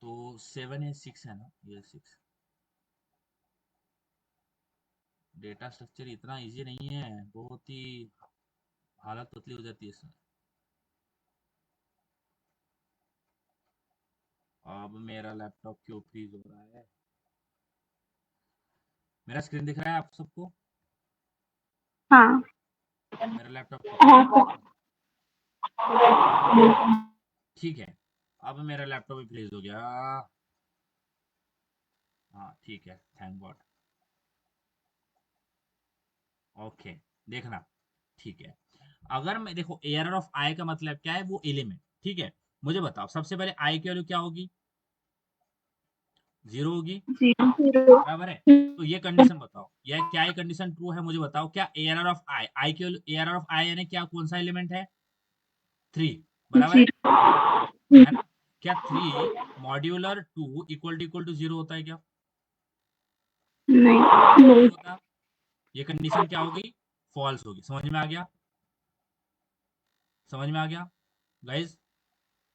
तो 7 है, 6 है ना, ये 6। डेटा स्ट्रक्चर इतना इजी नहीं है, बहुत ही हालत पतली हो जाती है इसमें। अब मेरा लैपटॉप क्यों फ्रीज हो रहा है? मेरा स्क्रीन दिख रहा है आप सबको? हाँ मेरा लैपटॉप क्यों फ्रीज हो हाँ रहा है? ठीक है, अब मेरा लैपटॉप भी फ्रीज हो गया। हाँ ठीक है, थैंक गॉड। ओके, देखना, ठीक है। अगर मैं देखो एरर ऑफ आई का मतलब क्या है, वो एलिमेंट, ठीक है। मुझे बताओ सबसे पहले आई की वैल्यू क्या होगी, 0 होगी, 0 बराबर है। तो ये कंडीशन बताओ, यह क्या ये कंडीशन ट्रू है, मुझे बताओ। क्या एरर ऑफ आई, आई की वैल्यू, एरर ऑफ आई यानी क्या, कौन सा एलिमेंट है, 3, बराबर है ना। क्या 3 मॉड्यूलर 2 इक्वल टू 0 होता है क्या, नहीं होता। ये कंडीशन क्या हो गई, फॉल्स होगी। समझ में आ गया, समझ में आ गया गाइस।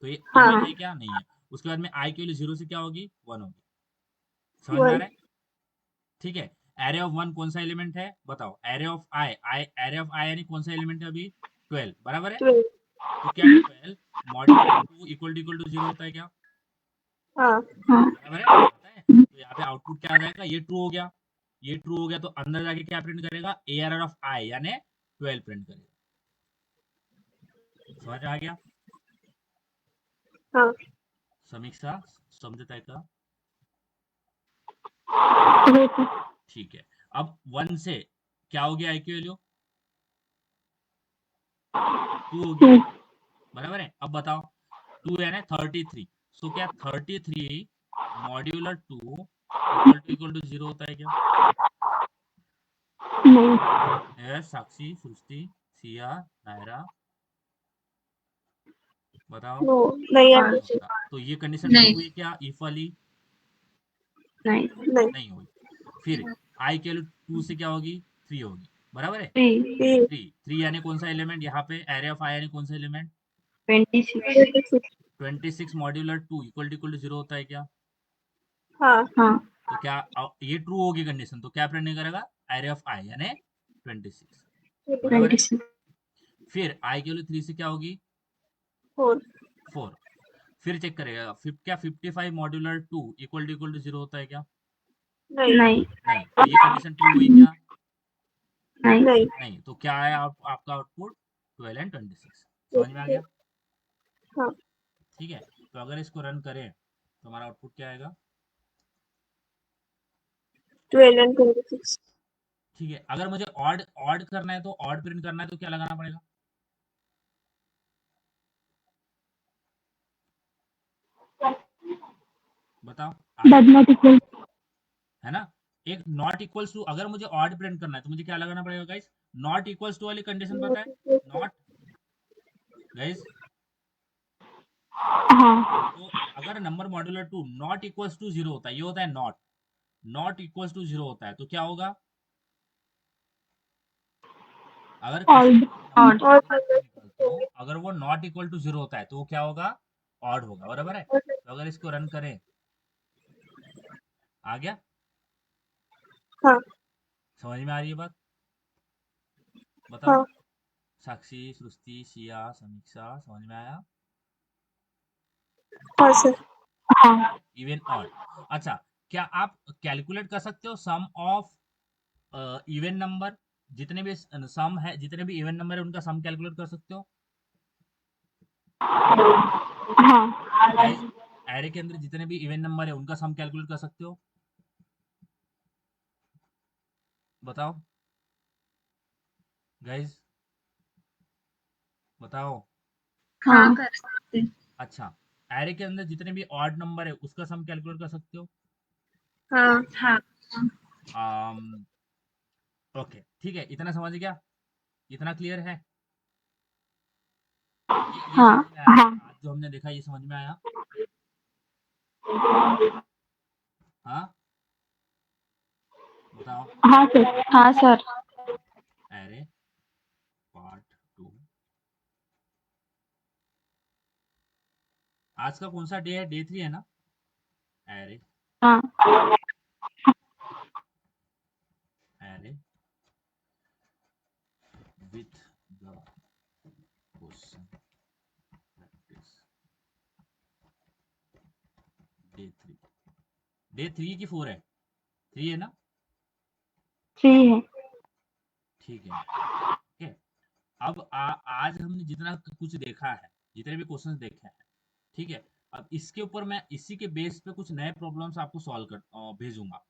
तो ये हाँ इवन है क्या, नहीं है। उसके बाद में आई की वैल्यू 0 से क्या होगी, 1 होगी। समझ में आ 1 रहा है, ठीक है। एरे ऑफ 1 कौन सा एलिमेंट है, बताओ। Array of I, array of I यानी कौन सा एलिमेंट है अभी, 12, बराबर है। 12 तो क्या 12 मॉड्यूलर 2 इक्वल टू 0 होता है क्या, हाँ बराबर है, होता है। तो यहाँ पे आउटपुट क्या आ जाएगा, ये ट्रू हो गया। ये ट्रू हो गया तो अंदर जाके क्या प्रिंट करेगा, एरर ऑफ आई यानी 12 प्रिंट करेगा। समझ में आ गया, हाँ समीक्षा समझता है का, ठीक है। अब 1 से क्या हो गया, आई की वैल्यू 2 होगी, बराबर है। अब बताओ 2 यानी 33, सो क्या 33 मॉड्यूलर 2 इक्वल टू 0 होता है क्या, साक्षी, सृष्टि, सिया, नायरा, बताओ। नो नहीं नहीं आना होता। तो ये कंडीशन ट्रू नहीं हुई क्या, इफ वाली, नहीं नहीं हुई। फिर आई की वैल्यू 2 से क्या होगी, 3 होगी, बराबर है। 3 3 यानी कौन सा एलिमेंट, यहाँ पे एरे ऑफ आई यानी कौन सा एलिमेंट, 26 26 मॉड्यूलर 2 इक्वल टू 0 होता है क्या। हाँ तो क्या ये ट्रू होगी कंडीशन, तो क्या प्रिंट करेगा, एरे ऑफ आई यानी 26, बराबर है। 26 फिर आई की वैल्यू 3 से क्या होगी, 4 4। फिर चेक करेगा, क्या 55 मॉड्यूलर 2 इक्वल टू 0 होता है क्या, नहीं नहीं। तो ये कंडीशन ट्रू हुई क्या, नहीं नहीं। तो क्या है आपका आउटपुट, 12 एंड 26। समझ में आ गया, हाँ ठीक है। तो अगर इसको रन करें तो हमारा आउटपुट क्या आएगा, 12 and 26 ठीक है। अगर मुझे ऑड ऑड करना है, तो ऑड प्रिंट करना है, तो क्या लगाना पड़ेगा, बताओ। डज नॉट इक्वल है ना, एक नॉट इक्वल्स टू, अगर मुझे ऑड प्रिंट करना है तो मुझे क्या लगाना पड़ेगा गाइस, नॉट इक्वल्स टू वाली कंडीशन पता है, नॉट गाइस। हाँ तो अगर number modular 2 not equals to 0 होता है, ये होता है नॉट, नॉट इक्वल्स टू 0 होता है, तो क्या होगा, अगर किसी ऑल्ड नंबर और का निकालते हो, अगर वो नॉट इक्वल टू 0 होता है तो वो क्या होगा, ऑड होगा, बराबर है। तो अगर इसको रन करें, आ गया, हाँ समझ में आ रही है बात, बताओ। हाँ साक्षी, सृष्टि, सिया, समीक्षा, समझ में आया, हाँ सर हाँ इवन ऑड। अच्छा, क्या आप कैलकुलेट कर सकते हो सम ऑफ इवन नंबर, जितने भी सम है, जितने भी इवन नंबर है उनका सम कैलकुलेट कर सकते हो हाँ गाइस। एरे के अंदर जितने भी इवन नंबर है उनका सम कैलकुलेट कर सकते हो, बताओ गाइस, बताओ। हाँ कर सकते हैं। अच्छा, एरे के अंदर जितने भी ऑड नंबर है उसका सम कैलकुलेट कर सकते हो, हाँ हाँ ओके, ठीक है। इतना समझ गया, इतना क्लियर है, ये हाँ समझ में आया, हाँ आज जो हमने देखा ये समझ में आया, हाँ, बताओ। हाँ सर एरे पार्ट 2, आज का कौन सा डे है, डे 3 है ना, एरे, हाँ array with the question practice, day 3, day 3 की 4 है, 3 है ना, 3 है ठीक है, ठीक है। अब आज हमने जितना कुछ देखा है, जितने भी क्वेश्चंस देखे हैं, ठीक है। अब इसके ऊपर मैं इसी के बेस पे कुछ नए प्रॉब्लम्स आपको सॉल्व कर भेजूंगा।